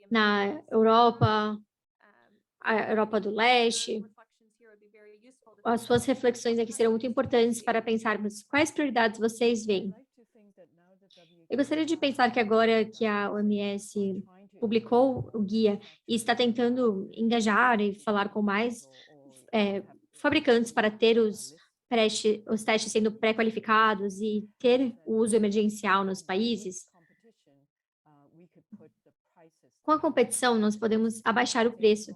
na Europa, a Europa do Leste. As suas reflexões aqui serão muito importantes para pensarmos quais prioridades vocês veem. Eu gostaria de pensar que agora que a OMS publicou o guia e está tentando engajar e falar com mais fabricantes para ter os testes sendo pré-qualificados e ter o uso emergencial nos países, com a competição nós podemos abaixar o preço,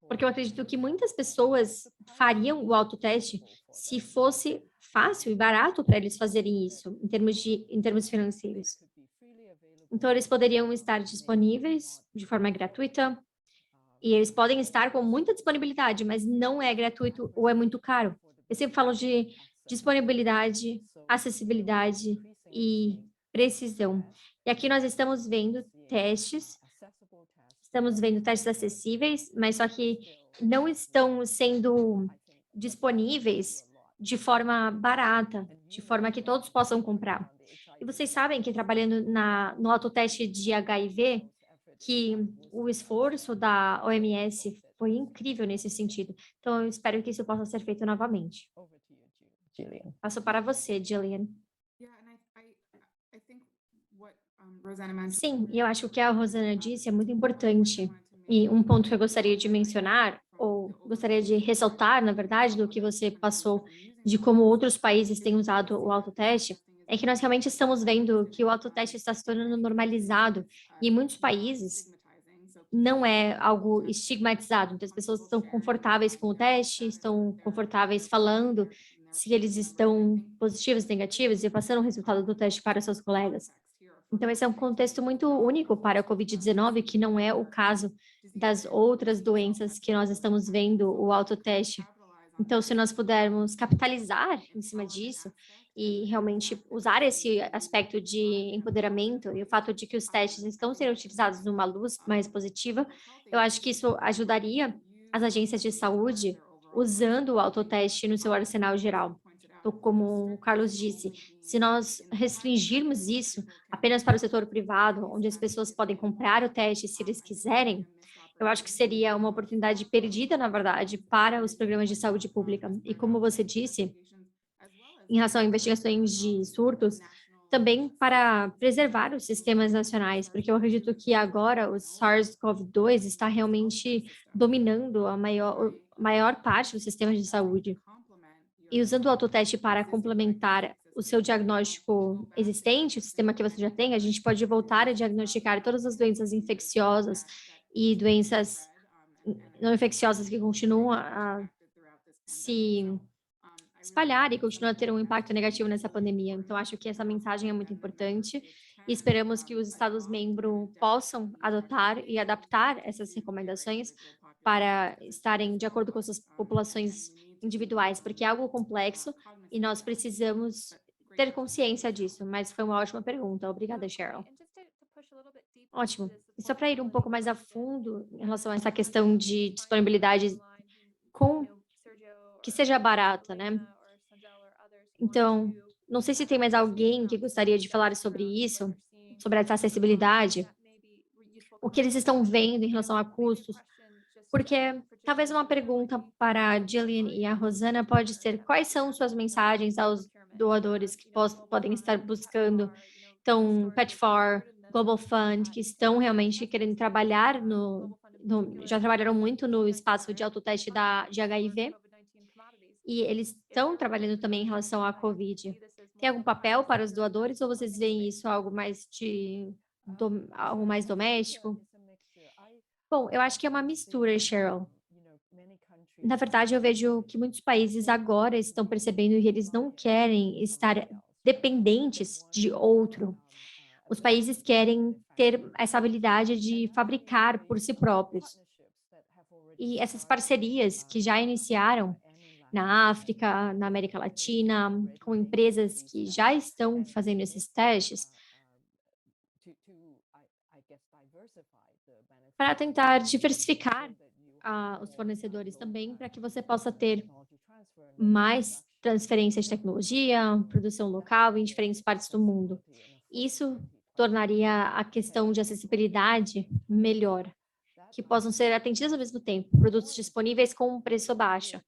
porque eu acredito que muitas pessoas fariam o autoteste se fosse fácil e barato para eles fazerem isso, em termos financeiros. Então, eles poderiam estar disponíveis de forma gratuita, e eles podem estar com muita disponibilidade, mas não é gratuito ou é muito caro. Eu sempre falo de disponibilidade, acessibilidade e precisão. E aqui nós estamos vendo testes acessíveis, mas só que não estão sendo disponíveis de forma barata, de forma que todos possam comprar. E vocês sabem que trabalhando no autoteste de HIV, que o esforço da OMS foi incrível nesse sentido. Então, eu espero que isso possa ser feito novamente. Gillian. Passo para você, Jillian. Sim, e eu acho que o que a Rosana disse é muito importante. E um ponto que eu gostaria de mencionar, ou gostaria de ressaltar, na verdade, do que você passou, de como outros países têm usado o autoteste, é que nós realmente estamos vendo que o autoteste está se tornando normalizado. E em muitos países não é algo estigmatizado. Então, as pessoas estão confortáveis com o teste, estão confortáveis falando se eles estão positivos, negativos, e passando o resultado do teste para seus colegas. Então, esse é um contexto muito único para a COVID-19, que não é o caso das outras doenças que nós estamos vendo o autoteste. Então, se nós pudermos capitalizar em cima disso e realmente usar esse aspecto de empoderamento e o fato de que os testes estão sendo utilizados numa luz mais positiva, eu acho que isso ajudaria as agências de saúde usando o autoteste no seu arsenal geral. Então, como o Carlos disse, se nós restringirmos isso apenas para o setor privado, onde as pessoas podem comprar o teste se eles quiserem, eu acho que seria uma oportunidade perdida, na verdade, para os programas de saúde pública. E como você disse, em relação a investigações de surtos, também para preservar os sistemas nacionais, porque eu acredito que agora o SARS-CoV-2 está realmente dominando a maior parte dos sistemas de saúde. E usando o autoteste para complementar o seu diagnóstico existente, o sistema que você já tem, a gente pode voltar a diagnosticar todas as doenças infecciosas e doenças não infecciosas que continuam a se espalhar e continuam a ter um impacto negativo nessa pandemia. Então, acho que essa mensagem é muito importante e esperamos que os Estados-membros possam adotar e adaptar essas recomendações para estarem de acordo com suas populações individuais, porque é algo complexo e nós precisamos ter consciência disso. Mas foi uma ótima pergunta. Obrigada, Cheryl. Ótimo. E só para ir um pouco mais a fundo em relação a essa questão de disponibilidade com que seja barata, né? Então, não sei se tem mais alguém que gostaria de falar sobre isso, sobre essa acessibilidade, o que eles estão vendo em relação a custos, porque talvez uma pergunta para a Jillian e a Rosana pode ser quais são suas mensagens aos doadores que podem estar buscando, então, PEPFAR, Global Fund, que estão realmente querendo trabalhar já trabalharam muito no espaço de autoteste de HIV, e eles estão trabalhando também em relação à COVID. Tem algum papel para os doadores ou vocês veem isso algo mais doméstico? Bom, eu acho que é uma mistura, Cheryl. Na verdade, eu vejo que muitos países agora estão percebendo que eles não querem estar dependentes de outro. Os países querem ter essa habilidade de fabricar por si próprios. E essas parcerias que já iniciaram na África, na América Latina, com empresas que já estão fazendo esses testes, para tentar diversificar os fornecedores também, para que você possa ter mais transferência de tecnologia, produção local em diferentes partes do mundo. Isso tornaria a questão de acessibilidade melhor, que possam ser atendidas ao mesmo tempo, produtos disponíveis com um preço baixo.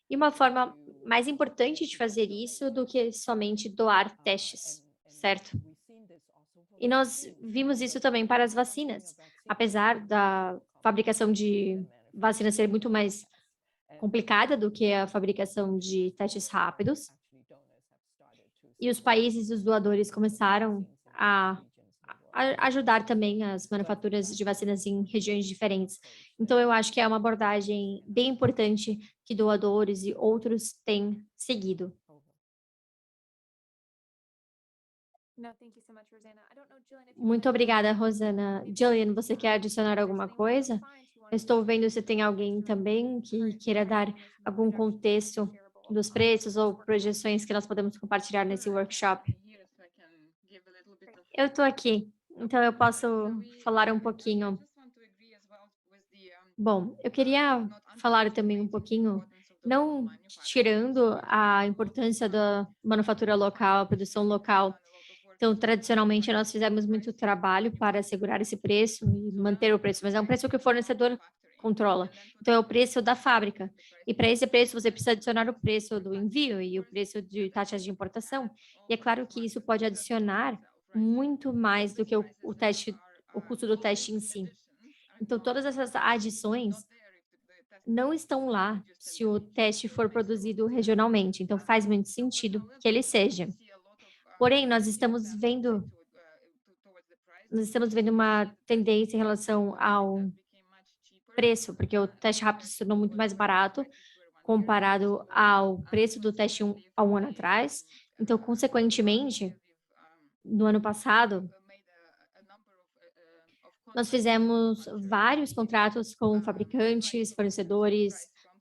E uma forma mais importante de fazer isso do que somente doar testes, certo? E nós vimos isso também para as vacinas. Apesar da fabricação de vacinas ser muito mais complicada do que a fabricação de testes rápidos, e os países, os doadores começaram a ajudar também as manufaturas de vacinas em regiões diferentes. Então, eu acho que é uma abordagem bem importante que doadores e outros têm seguido. Muito obrigada, Rosana. Jillian, você quer adicionar alguma coisa? Eu estou vendo se tem alguém também que queira dar algum contexto dos preços ou projeções que nós podemos compartilhar nesse workshop. Eu estou aqui, então eu posso falar um pouquinho. Bom, eu queria falar também um pouquinho, não tirando a importância da manufatura local, a produção local. Então, tradicionalmente, nós fizemos muito trabalho para assegurar esse preço e manter o preço, mas é um preço que o fornecedor controla. Então, é o preço da fábrica. E para esse preço, você precisa adicionar o preço do envio e o preço de taxas de importação. E é claro que isso pode adicionar muito mais do que o teste, o custo do teste em si. Então, todas essas adições não estão lá se o teste for produzido regionalmente. Então, faz muito sentido que ele seja. Porém, nós estamos vendo uma tendência em relação ao preço, porque o teste rápido se tornou muito mais barato comparado ao preço do teste há um ano atrás. Então, consequentemente, no ano passado, nós fizemos vários contratos com fabricantes, fornecedores,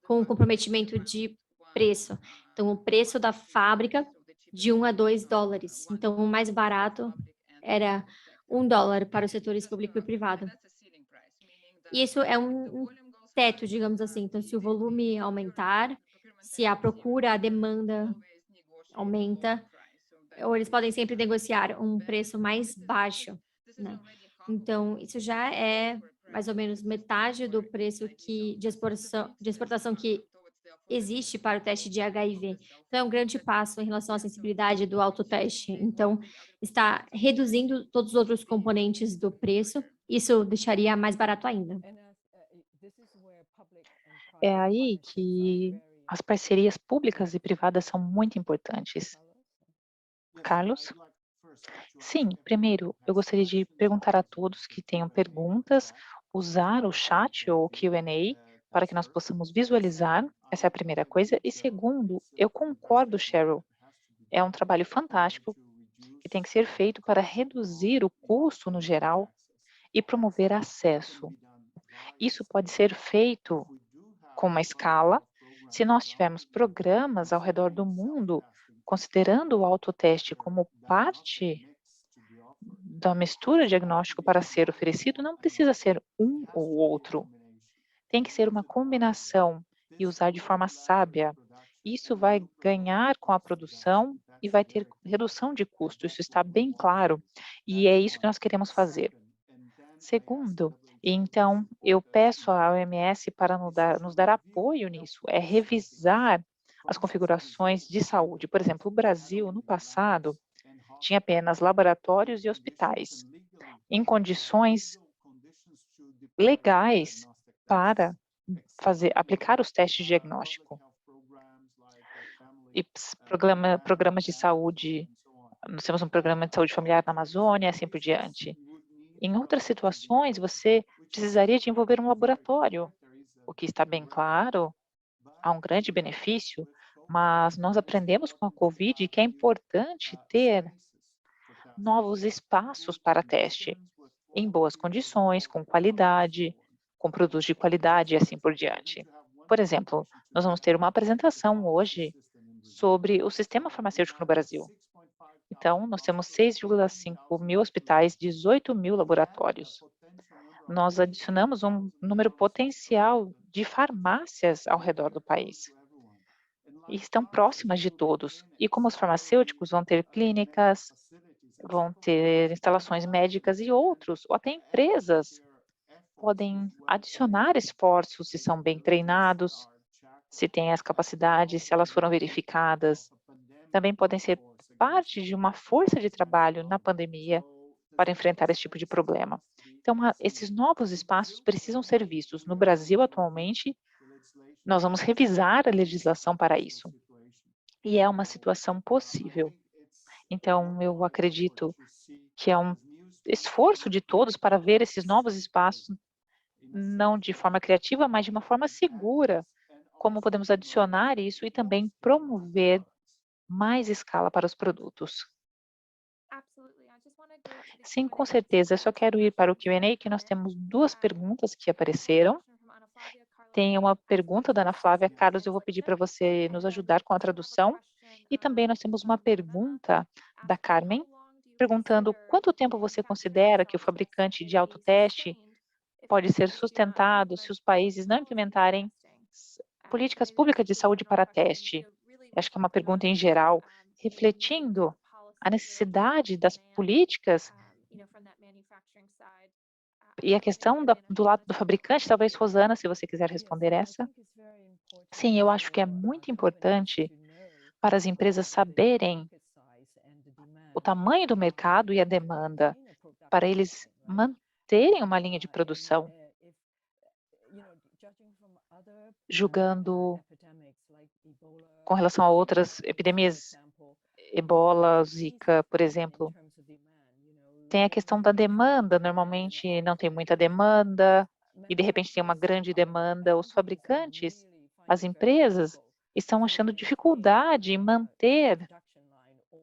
com comprometimento de preço. Então, o preço da fábrica de $1 a $2. Então, o mais barato era $1 para os setores público e privado. Isso é um teto, digamos assim. Então, se o volume aumentar, se a procura, a demanda aumenta, ou eles podem sempre negociar um preço mais baixo, né? Então, isso já é mais ou menos metade do preço de exportação que existe para o teste de HIV. Então, é um grande passo em relação à sensibilidade do autoteste. Então, está reduzindo todos os outros componentes do preço. Isso deixaria mais barato ainda. É aí que as parcerias públicas e privadas são muito importantes. Carlos? Sim, primeiro, eu gostaria de perguntar a todos que tenham perguntas, usar o chat ou o Q&A para que nós possamos visualizar, essa é a primeira coisa. E segundo, eu concordo, Cheryl, é um trabalho fantástico que tem que ser feito para reduzir o custo no geral e promover acesso. Isso pode ser feito com uma escala, se nós tivermos programas ao redor do mundo, considerando o autoteste como parte da mistura diagnóstico para ser oferecido, não precisa ser um ou outro. Tem que ser uma combinação e usar de forma sábia. Isso vai ganhar com a produção e vai ter redução de custo, isso está bem claro, e é isso que nós queremos fazer. Segundo, então, eu peço à OMS para nos dar apoio nisso, é revisar as configurações de saúde. Por exemplo, o Brasil, no passado, tinha apenas laboratórios e hospitais, em condições legais para aplicar os testes de diagnóstico. E programas de saúde, nós temos um programa de saúde familiar na Amazônia, assim por diante. Em outras situações, você precisaria de envolver um laboratório, o que está bem claro, há um grande benefício, mas nós aprendemos com a Covid que é importante ter novos espaços para teste, em boas condições, com qualidade, com produtos de qualidade e assim por diante. Por exemplo, nós vamos ter uma apresentação hoje sobre o sistema farmacêutico no Brasil. Então, nós temos 6,5 mil hospitais, 18 mil laboratórios. Nós adicionamos um número potencial de farmácias ao redor do país. E estão próximas de todos. E como os farmacêuticos vão ter clínicas, vão ter instalações médicas e outros, ou até empresas, podem adicionar esforços se são bem treinados, se têm as capacidades, se elas foram verificadas. Também podem ser parte de uma força de trabalho na pandemia para enfrentar esse tipo de problema. Então, esses novos espaços precisam ser vistos. No Brasil, atualmente, nós vamos revisar a legislação para isso. E é uma situação possível. Então, eu acredito que é um esforço de todos para ver esses novos espaços, não de forma criativa, mas de uma forma segura, como podemos adicionar isso e também promover mais escala para os produtos. Sim, com certeza. Eu só quero ir para o Q&A, que nós temos duas perguntas que apareceram. Tem uma pergunta da Ana Flávia. Carlos, eu vou pedir para você nos ajudar com a tradução. E também nós temos uma pergunta da Carmen, perguntando quanto tempo você considera que o fabricante de autoteste pode ser sustentado se os países não implementarem políticas públicas de saúde para teste? Acho que é uma pergunta em geral, refletindo a necessidade das políticas e a questão do lado do fabricante. Talvez, Rosana, se você quiser responder essa. Sim, eu acho que é muito importante para as empresas saberem o tamanho do mercado e a demanda, para eles manterem uma linha de produção, julgando com relação a outras epidemias, Ebola, Zika, por exemplo. Tem a questão da demanda, normalmente não tem muita demanda, e de repente tem uma grande demanda. Os fabricantes, as empresas, estão achando dificuldade em manter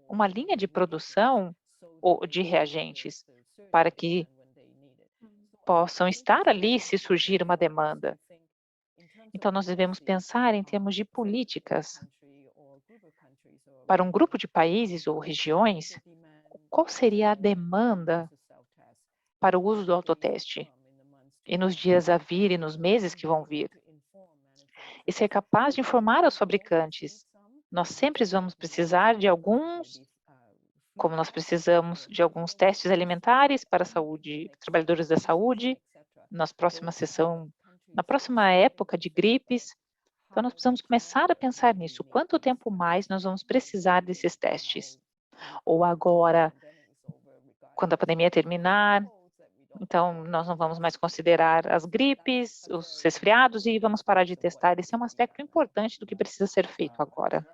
uma linha de produção ou de reagentes para que possam estar ali se surgir uma demanda. Então, nós devemos pensar em termos de políticas para um grupo de países ou regiões. Qual seria a demanda para o uso do autoteste? E nos dias a vir e nos meses que vão vir. E ser capaz de informar os fabricantes. Nós sempre vamos precisar de alguns, como nós precisamos de alguns testes alimentares para a saúde, trabalhadores da saúde, na próxima época de gripes. Então, nós precisamos começar a pensar nisso. Quanto tempo mais nós vamos precisar desses testes? Ou agora, quando a pandemia terminar, então nós não vamos mais considerar as gripes, os resfriados e vamos parar de testar. Esse é um aspecto importante do que precisa ser feito agora.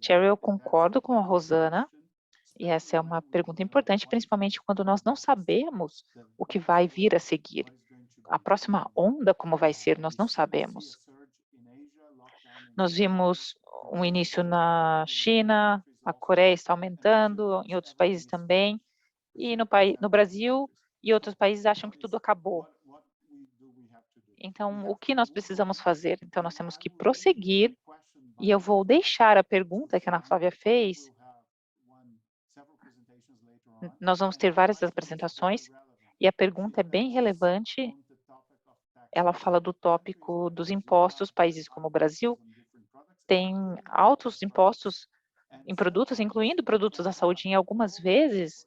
Cheryl, eu concordo com a Rosana, e essa é uma pergunta importante, principalmente quando nós não sabemos o que vai vir a seguir. A próxima onda, como vai ser, nós não sabemos. Nós vimos um início na China, a Coreia está aumentando, em outros países também, e no Brasil e outros países acham que tudo acabou. Então, o que nós precisamos fazer? Então, nós temos que prosseguir, e eu vou deixar a pergunta que a Ana Flávia fez. Nós vamos ter várias apresentações, e a pergunta é bem relevante. Ela fala do tópico dos impostos. Países como o Brasil têm altos impostos em produtos, incluindo produtos da saúde. Em algumas vezes,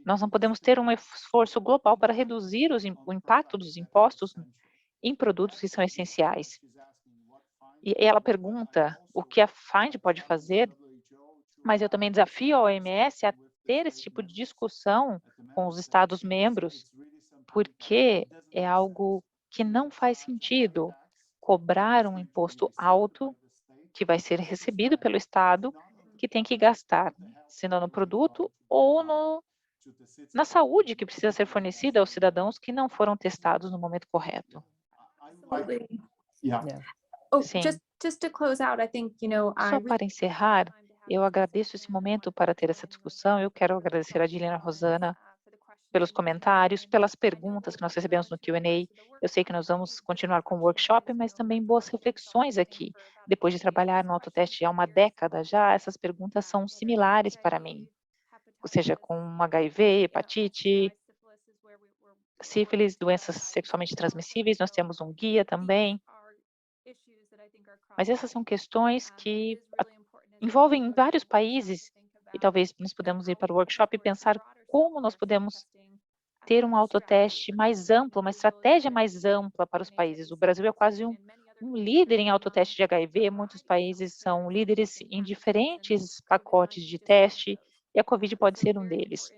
nós não podemos ter um esforço global para reduzir o impacto dos impostos em produtos que são essenciais. E ela pergunta o que a FIND pode fazer, mas eu também desafio a OMS a ter esse tipo de discussão com os Estados-membros, porque é algo que não faz sentido cobrar um imposto alto que vai ser recebido pelo Estado, que tem que gastar, sendo no produto ou na saúde que precisa ser fornecida aos cidadãos que não foram testados no momento correto. Sim. Just to close out, I think, Só para encerrar, eu agradeço esse momento para ter essa discussão. Eu quero agradecer a Dilena Rosana pelos comentários, pelas perguntas que nós recebemos no Q&A. Eu sei que nós vamos continuar com o workshop, mas também boas reflexões aqui. Depois de trabalhar no autoteste há uma década já, essas perguntas são similares para mim. Ou seja, com HIV, hepatite, sífilis, doenças sexualmente transmissíveis, nós temos um guia também. Mas essas são questões que envolvem vários países, e talvez nós podemos ir para o workshop e pensar como nós podemos ter um autoteste mais amplo, uma estratégia mais ampla para os países. O Brasil é quase um líder em autoteste de HIV, muitos países são líderes em diferentes pacotes de teste, e a COVID pode ser um deles.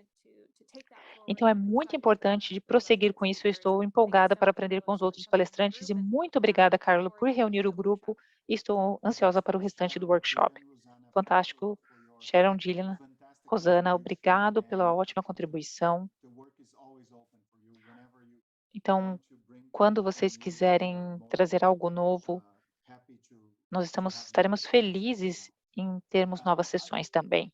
Então, é muito importante de prosseguir com isso. Eu estou empolgada para aprender com os outros palestrantes, e muito obrigada, Carla, por reunir o grupo, e estou ansiosa para o restante do workshop. Fantástico, Sharon, Gillian, Rosana, obrigado pela ótima contribuição. Então, quando vocês quiserem trazer algo novo, nós estaremos felizes em termos novas sessões também.